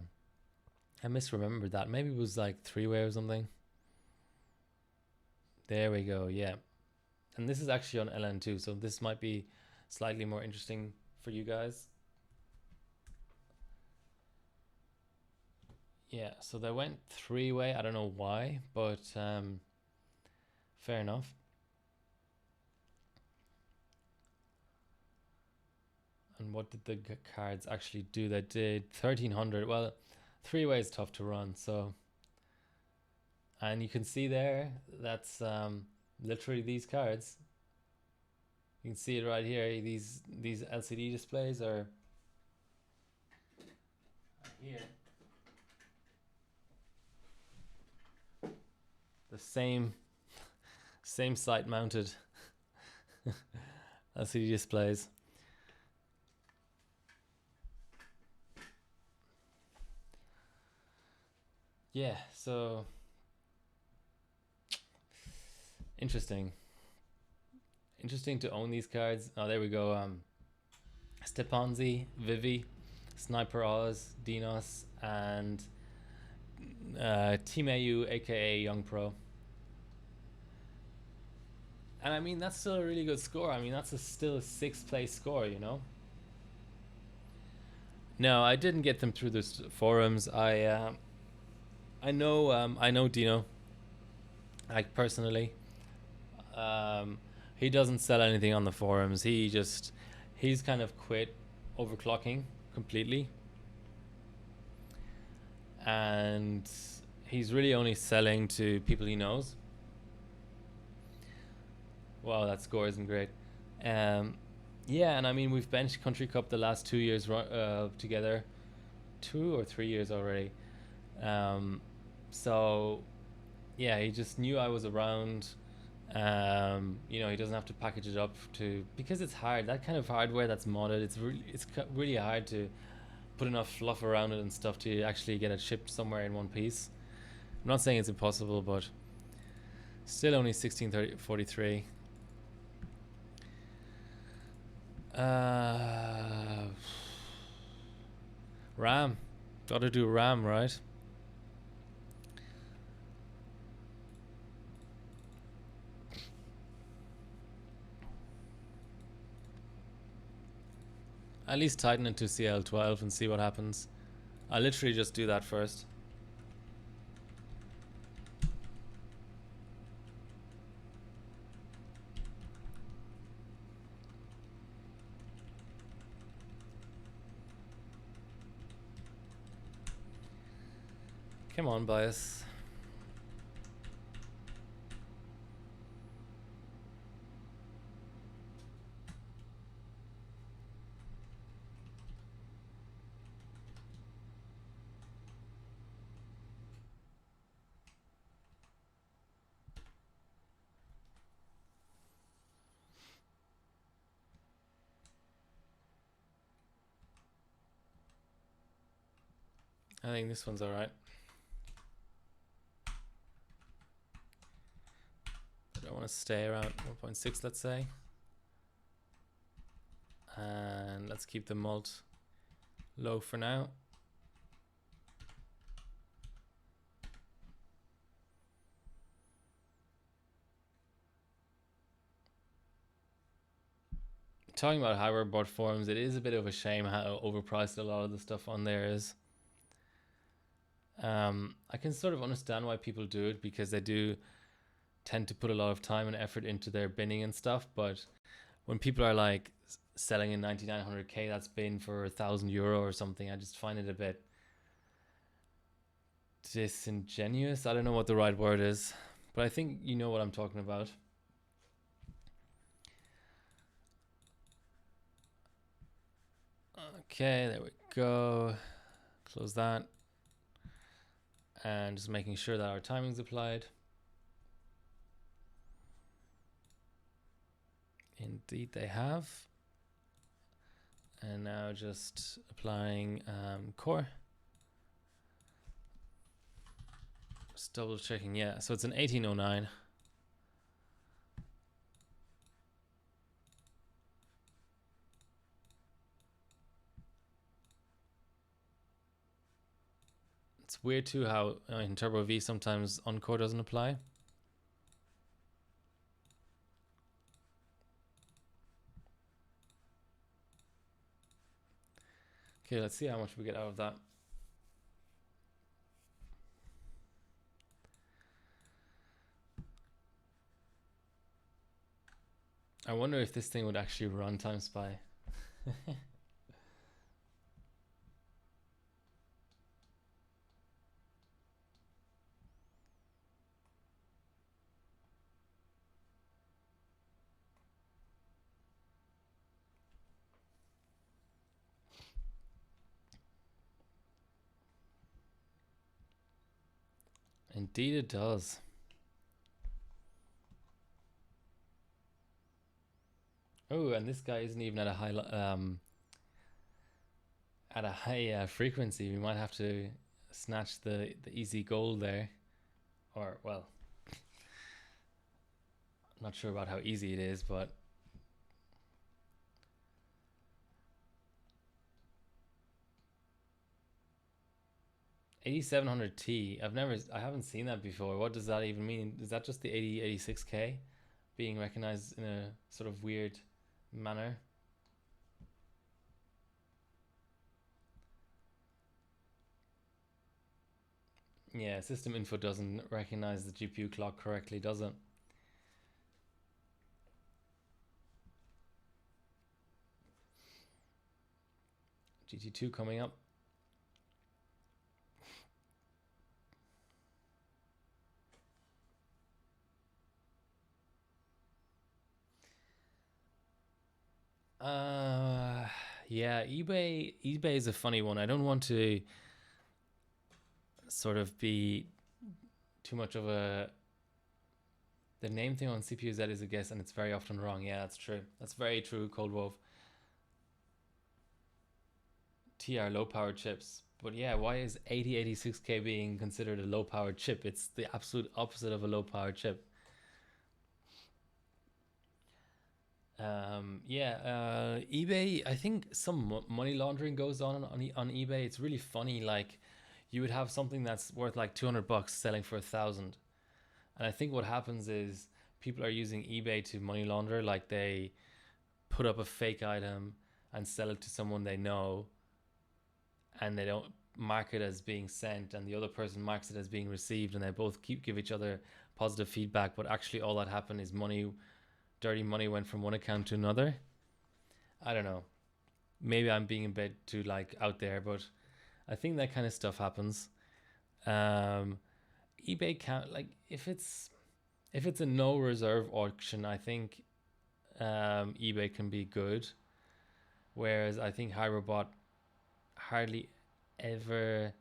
I misremembered that. Maybe it was like three-way or something. There we go, yeah. And this is actually on LN2, so this might be slightly more interesting for you guys. Yeah, so they went three-way. I don't know why, but fair enough. And what did the cards actually do? They did 1300. Well, three-way is tough to run, so. And you can see there, that's literally these cards. You can see it right here. These LCD displays are here. The same site mounted LCD displays. Yeah, so interesting to own these cards. Oh, there we go. Stepanzi, Vivi, Sniper Oz, Dinos, and Team AU, aka Young Pro. And I mean, that's still a really good score. I mean, that's still a 6th place score, you know? No, I didn't get them through the forums. I know Dino, like personally. He doesn't sell anything on the forums. He's kind of quit overclocking completely, and he's really only selling to people he knows. Wow, that score isn't great. Yeah, and I mean, we've benched Country Cup the last 2 years together, 2 or 3 years already. So yeah, he just knew I was around. You know, he doesn't have to package it up because it's hard. That kind of hardware that's modded, it's really hard to put enough fluff around it and stuff to actually get it shipped somewhere in one piece. I'm not saying it's impossible, but still only 1643. RAM, gotta do RAM, right? At least tighten it to CL12 and see what happens. I'll literally just do that first. Come on, bias. I think this one's all right. I don't want to stay around 1.6, let's say. And let's keep the mult low for now. Talking about hardware board forums, it is a bit of a shame how overpriced a lot of the stuff on there is. I can sort of understand why people do it, because they do tend to put a lot of time and effort into their binning and stuff, but when people are like selling a 9900K that's bin for €1,000 or something, I just find it a bit disingenuous. I don't know what the right word is, but I think you know what I'm talking about. Okay, there we go. Close that. And just making sure that our timing's applied. Indeed they have. And now just applying core. Just double checking, yeah. So it's an 1809. It's weird too how in Turbo V sometimes Encore doesn't apply. Okay, let's see how much we get out of that. I wonder if this thing would actually run Time Spy. Indeed it does. Oh, and this guy isn't even at a high frequency. We might have to snatch the easy gold there, or well, I'm not sure about how easy it is, but $8,700T. I haven't seen that before. What does that even mean? Is that just the 86K being recognized in a sort of weird manner? Yeah, system info doesn't recognize the GPU clock correctly, does it? GT2 coming up. Yeah, eBay is a funny one. I don't want to sort of be too much of a... The name thing on CPU Z is a guess, and it's very often wrong. Yeah, that's true. That's very true, Cold Wolf. TR low power chips. But yeah, why is 8086K being considered a low powered chip? It's the absolute opposite of a low powered chip. eBay, I think some money laundering goes on eBay. It's really funny. Like, you would have something that's worth like $200 selling for 1,000, and I think what happens is people are using eBay to money launder. Like, they put up a fake item and sell it to someone they know, and they don't mark it as being sent, and the other person marks it as being received, and they both give each other positive feedback, but actually all that happened is dirty money went from one account to another. I don't know. Maybe I'm being a bit too like out there, but I think that kind of stuff happens. eBay can't, like, if it's a no reserve auction, I think eBay can be good. Whereas I think HiRobot hardly ever,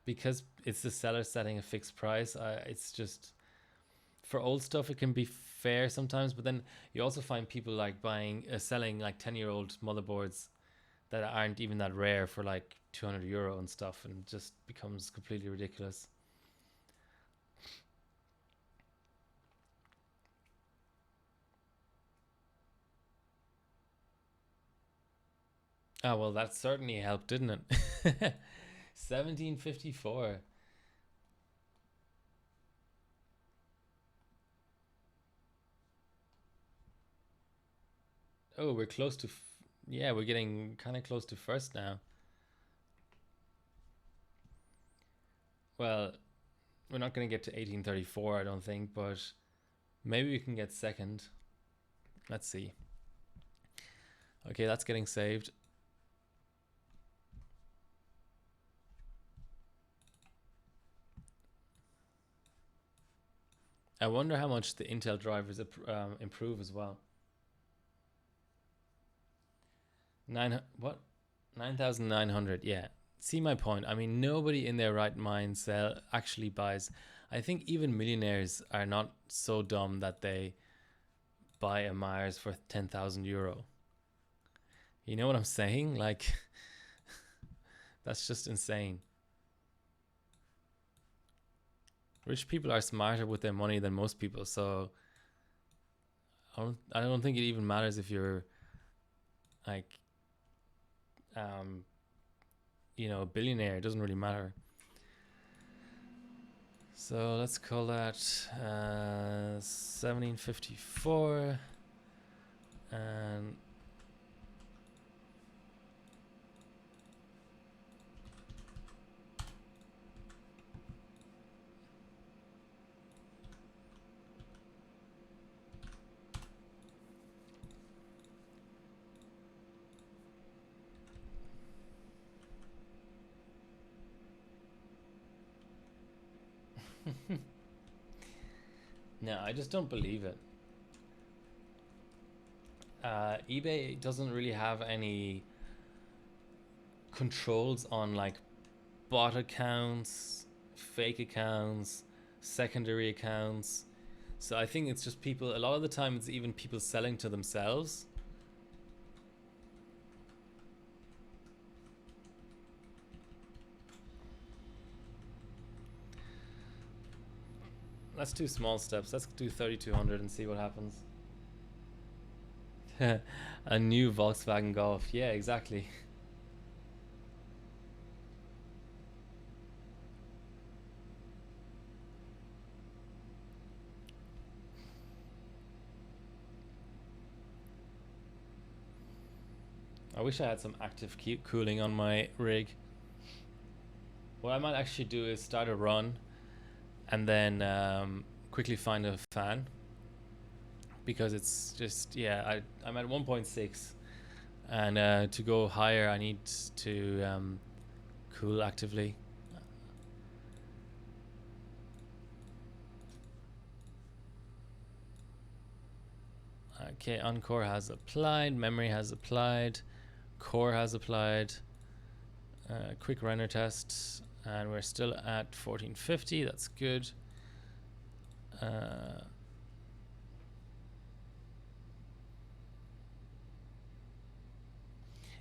because it's the seller setting a fixed price. It's just, for old stuff it can be fair sometimes, but then you also find people like selling like 10-year-old motherboards that aren't even that rare for like 200 euro and stuff, and it just becomes completely ridiculous. Oh well, that certainly helped, didn't it? 1754. Oh, we're close to yeah, we're getting kind of close to first now. Well, we're not going to get to 1834, I don't think, but maybe we can get second. Let's see. Okay, that's getting saved. I wonder how much the Intel drivers improve as well. What? 9,900. Yeah. See my point. I mean, nobody in their right mind actually buys. I think even millionaires are not so dumb that they buy a Mars for 10,000 euro. You know what I'm saying? Like, that's just insane. Rich people are smarter with their money than most people, so I don't think it even matters if you're like a billionaire. It doesn't really matter. So let's call that 1754 and no, I just don't believe it. eBay doesn't really have any controls on like bot accounts, fake accounts, secondary accounts. So I think it's just people, a lot of the time it's even people selling to themselves. Let's do small steps. Let's do 3,200 and see what happens. A new Volkswagen Golf. Yeah, exactly. I wish I had some active cooling on my rig. What I might actually do is start a run and then quickly find a fan, because it's just, yeah, I'm at 1.6 and to go higher I need to cool actively. Okay, Encore has applied, memory has applied, core has applied, quick render test, and we're still at 1450. That's good.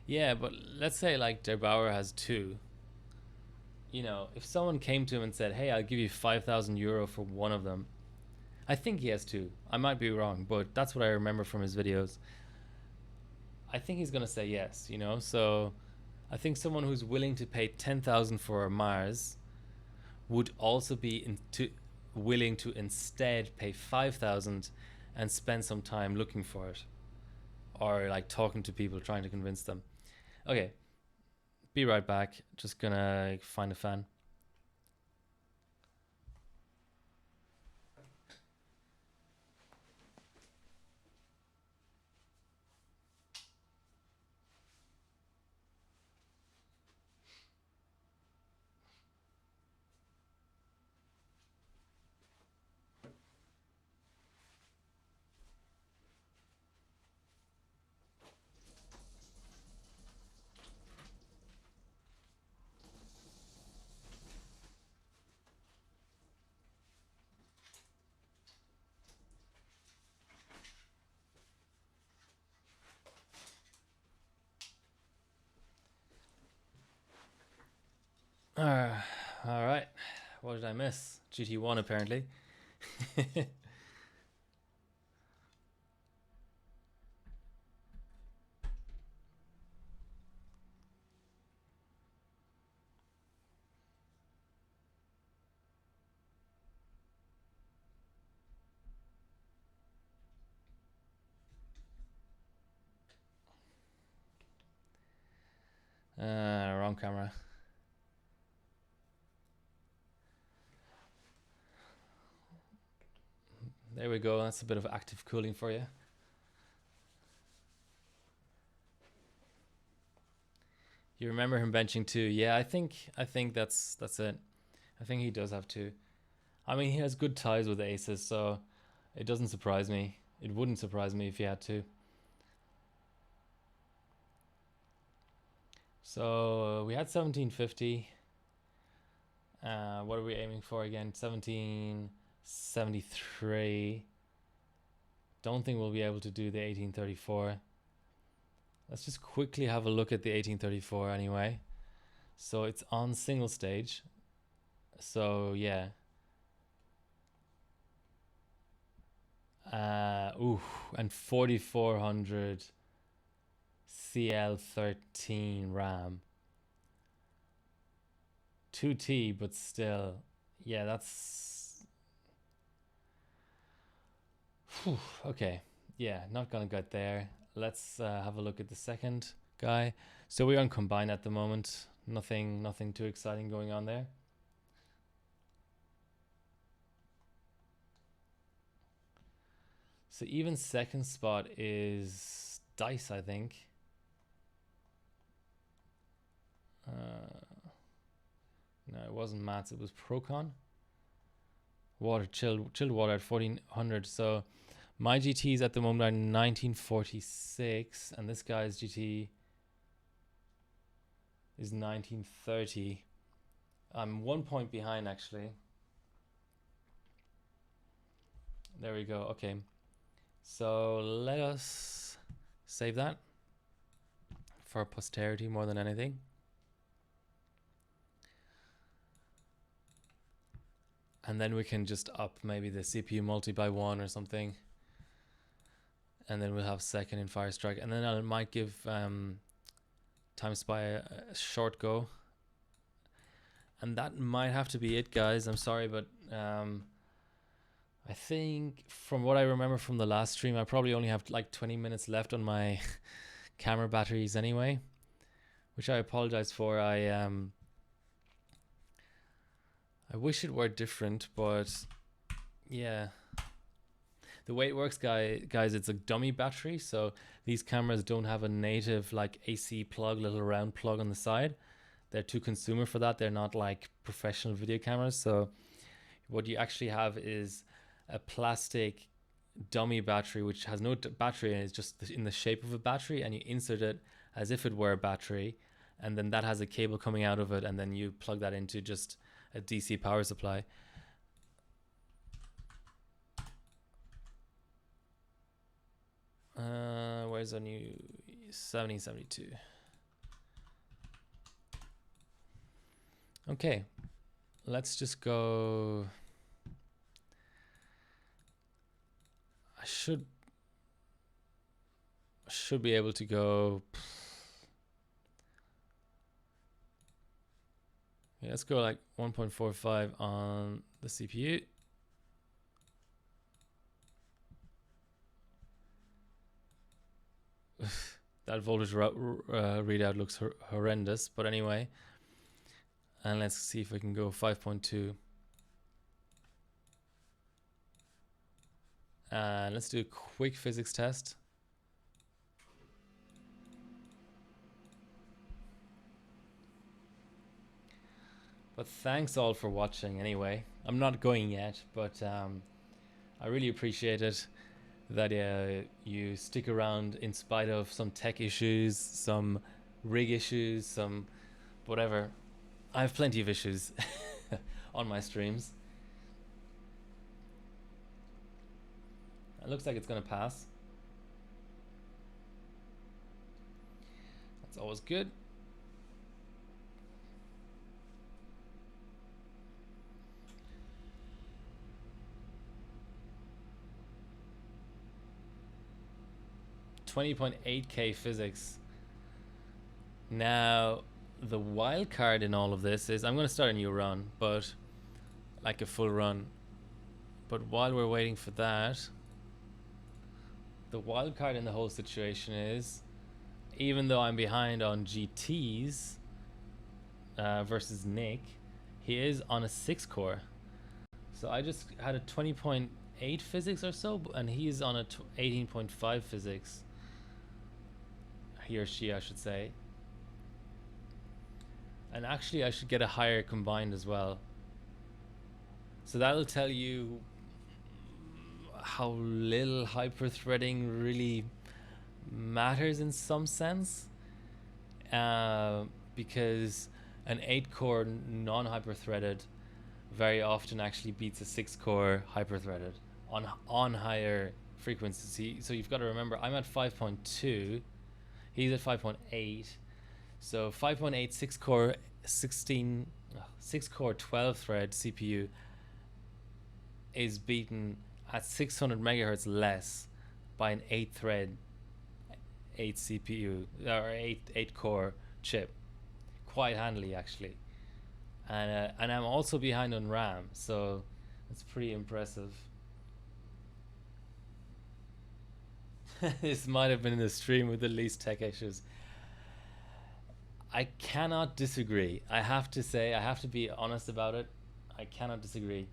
Yeah, but let's say like Der Bauer has two. You know, if someone came to him and said, "Hey, I'll give you 5,000 euro for one of them," I think he has two. I might be wrong, but that's what I remember from his videos. I think he's gonna say yes. You know, so I think someone who's willing to pay 10,000 for a Mars would also be willing to instead pay 5,000 and spend some time looking for it, or like talking to people trying to convince them. Okay, be right back. Just gonna find a fan. did I miss? GT1 apparently. Wrong camera. There we go. That's a bit of active cooling for you. You remember him benching 2? Yeah, I think that's it. I think he does have 2. I mean, he has good ties with aces, so it doesn't surprise me. It wouldn't surprise me if he had 2. So we had 1750. What are we aiming for again? 1773. Don't think we'll be able to do the 1834. Let's just quickly have a look at the 1834 anyway. So it's on single stage. So yeah. And 4400 CL13 RAM. 2T, but still, yeah, that's okay. Yeah, not gonna get there. Let's have a look at the second guy. So we're on combine at the moment. Nothing too exciting going on there. So even second spot is dice, I think. No, it wasn't mats. It was Procon. Water, chilled water at 1400. So my GTs at the moment are 1946, and this guy's GT is 1930. I'm 1 point behind actually. There we go. Okay. So let us save that for posterity more than anything. And then we can just up maybe the CPU multi by 1 or something. And then we'll have second in Fire Strike. And then I might give Time Spy a short go. And that might have to be it, guys. I'm sorry, but I think from what I remember from the last stream, I probably only have like 20 minutes left on my camera batteries anyway, which I apologize for. I wish it were different, but yeah. The way it works, guys, it's a dummy battery, so these cameras don't have a native like AC plug, little round plug on the side. They're too consumer for that. They're not like professional video cameras. So what you actually have is a plastic dummy battery which has no battery and it's just in the shape of a battery, and you insert it as if it were a battery, and then that has a cable coming out of it, and then you plug that into just a DC power supply. Where's our new 1772? Okay, let's just go. I should be able to go. Yeah, let's go like 1.45 on the CPU. That voltage readout looks horrendous, but anyway. And let's see if we can go 5.2. Let's do a quick physics test. But thanks all for watching anyway. I'm not going yet, but I really appreciate it that you stick around in spite of some tech issues, some rig issues, some whatever. I have plenty of issues on my streams. It looks like it's gonna pass. That's always good. 20.8k physics. Now, the wild card in all of this is I'm going to start a new run, but like a full run. But while we're waiting for that, the wild card in the whole situation is, even though I'm behind on GTs versus Nick, he is on a 6 core. So I just had a 20.8 physics or so, and he's on a 18.5 physics. He or she, I should say. And actually, I should get a higher combined as well. So that'll tell you how little hyper-threading really matters in some sense. Because an 8-core non-hyper-threaded very often actually beats a 6-core hyper-threaded on higher frequency. So you've got to remember, I'm at 5.2, he's at 5.8. So 5.8 6-core 6-core 12-thread CPU is beaten at 600 megahertz less by an 8-thread 8 CPU or 8-core chip, quite handily actually. And I'm also behind on RAM, so it's pretty impressive. This might have been the stream with the least tech issues. I cannot disagree. I have to say, I have to be honest about it. I cannot disagree.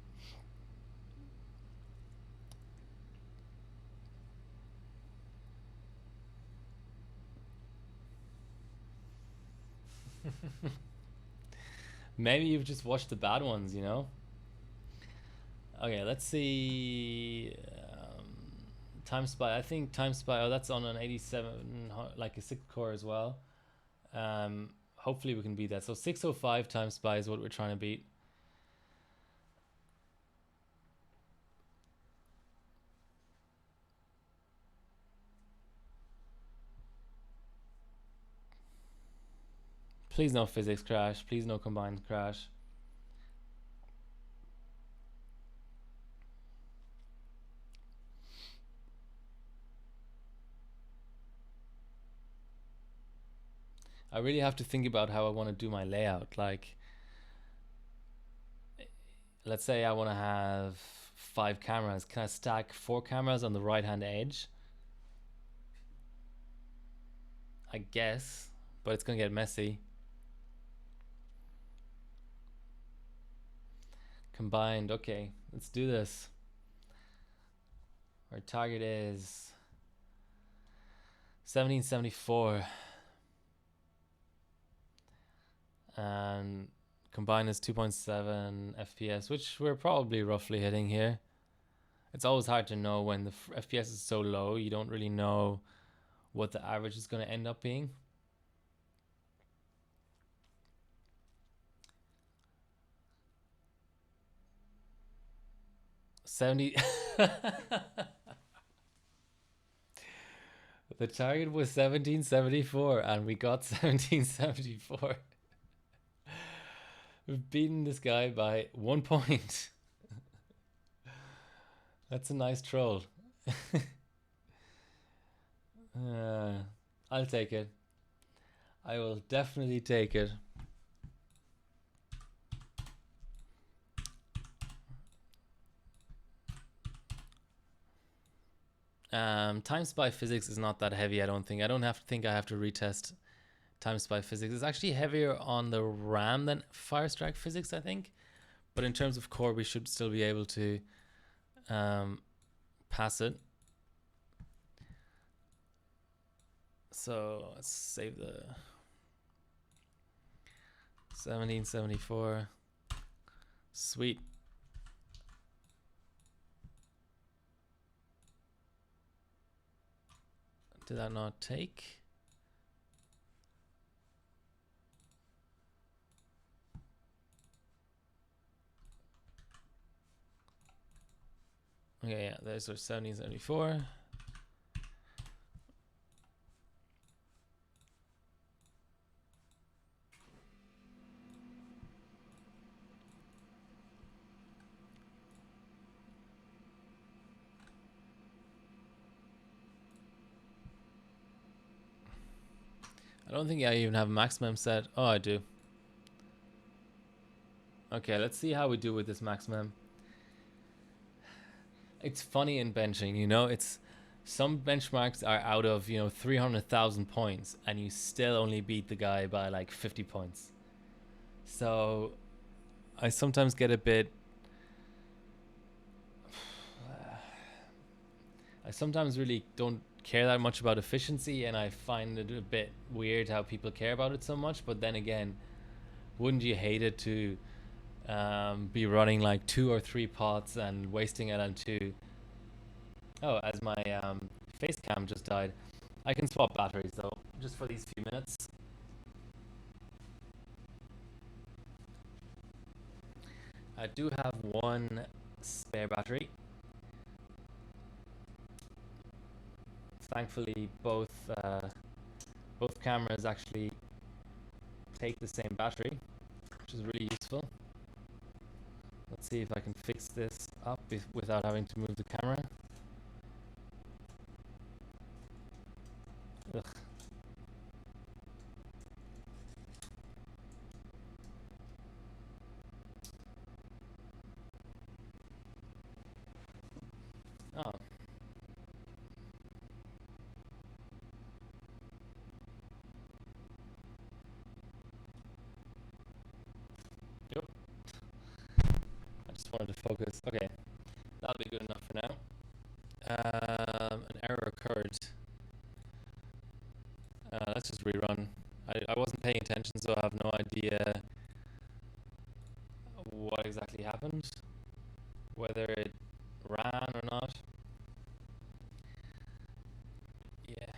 Maybe you've just watched the bad ones, you know? Okay, let's see. Time Spy. I think Time Spy. Oh, that's on an 87, like a 6-core as well. Hopefully we can beat that. So 605 Time Spy is what we're trying to beat. Please no physics crash. Please no combined crash. I really have to think about how I want to do my layout. Like, let's say I want to have 5 cameras. Can I stack 4 cameras on the right hand edge? I guess, but it's gonna get messy. Combined. Okay, let's do this. Our target is 1774 and combined is 2.7 FPS, which we're probably roughly hitting here. It's always hard to know when the FPS is so low. You don't really know what the average is going to end up being. 70. The target was 1774 and we got 1774. We've beaten this guy by 1 point. That's a nice troll. I'll take it. I will definitely take it. Time Spy physics is not that heavy, I don't think. I don't have to think I have to retest Time Spy physics. It's actually heavier on the RAM than Firestrike physics, I think. But in terms of core, we should still be able to pass it. So let's save the 1774. Sweet. Did that not take? Okay, yeah, there's our 1774. I don't think I even have a maximum set. Oh, I do. Okay, let's see how we do with this maximum. It's funny in benching, you know, it's some benchmarks are out of, 300,000 points and you still only beat the guy by like 50 points. So I sometimes get a bit I sometimes really don't care that much about efficiency, and I find it a bit weird how people care about it so much. But then again, wouldn't you hate it to be running like 2 or 3 pots and wasting it on two? Oh, as my face cam just died. I can swap batteries though, just for these few minutes. I do have one spare battery. Thankfully, both cameras actually take the same battery, which is really useful. Let's see if I can fix this up without having to move the camera. Ugh. Oh. Yep. I just wanted to focus. Okay, that'll be good enough for now. An error occurred. Let's just rerun. I wasn't paying attention, so I have no idea what exactly happened, whether it ran or not. Yeah.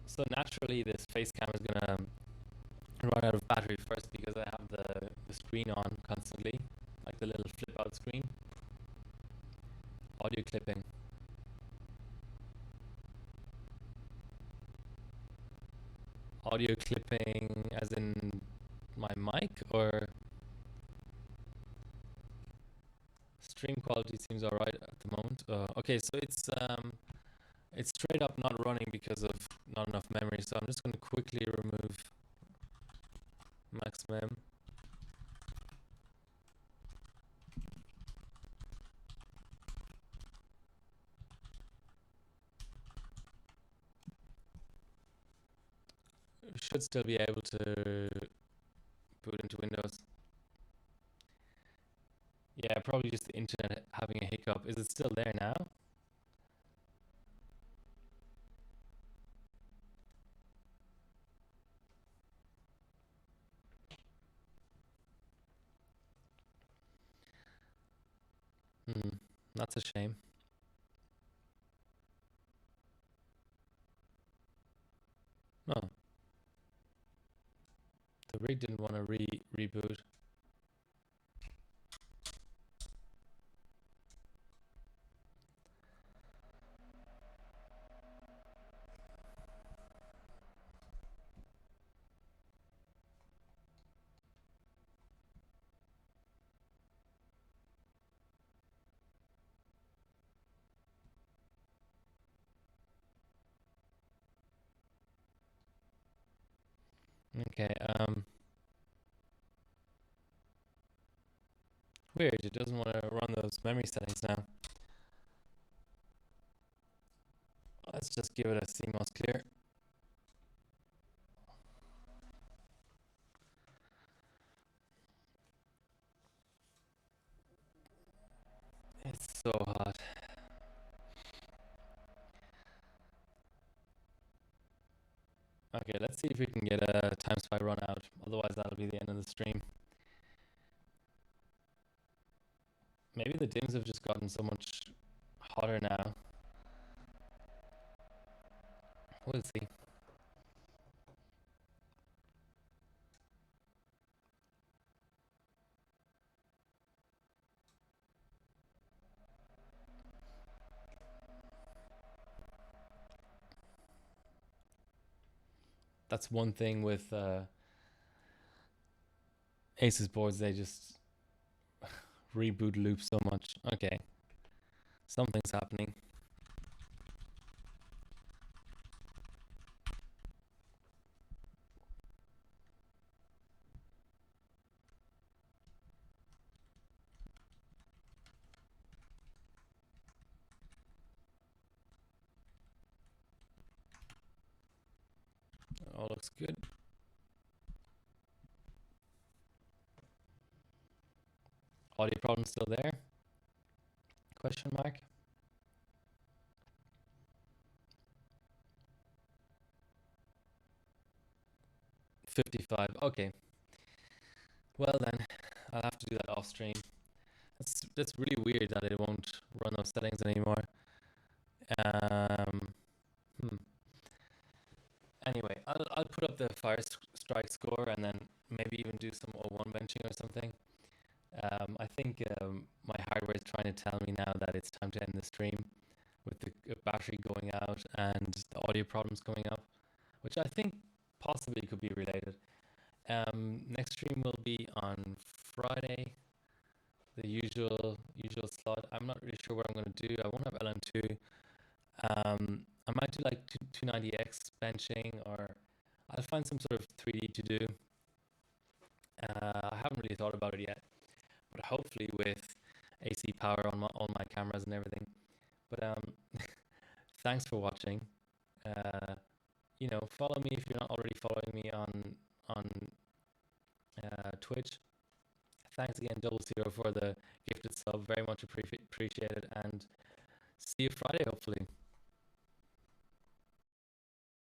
So naturally, this face cam is gonna run out of battery first because I have the screen on constantly, like the little flip out screen. Audio clipping. Audio clipping as in my mic, or stream quality seems alright at the moment. Okay, so it's straight up not running because of not enough memory, so I'm just going to quickly remove maximum. Should still be able to boot into Windows. Yeah, probably just the internet having a hiccup. Is it still there now? That's a shame. No, the rig didn't want to reboot. Okay, weird, it doesn't want to run those memory settings now. Let's just give it a CMOS clear. It's so hot. Okay, let's see if we can get a time spy run out. Otherwise, that'll be the end of the stream. Maybe the dims have just gotten so much hotter now. We'll see. That's one thing with Asus boards, they just reboot loop so much. Okay, something's happening. looks good. Audio problem still there? Question mark. 55. Okay. Well then, I'll have to do that off stream. That's really weird that it won't run those settings anymore. Um, hmm. Anyway, I'll put up the fire strike score and then maybe even do some O1 benching or something. I think my hardware is trying to tell me now that it's time to end the stream with the battery going out and the audio problems coming up, which I think possibly could be related. Next stream will be on Friday, the usual slot. I'm not really sure what I'm going to do. I won't have LM2. I might do like 290X benching, or I'll find some sort of 3D to do. I haven't really thought about it yet, but hopefully with AC power on all my cameras and everything. But thanks for watching. Follow me if you're not already following me on Twitch. Thanks again, 00, for the gifted sub. Very much appreciated, and see you Friday, hopefully.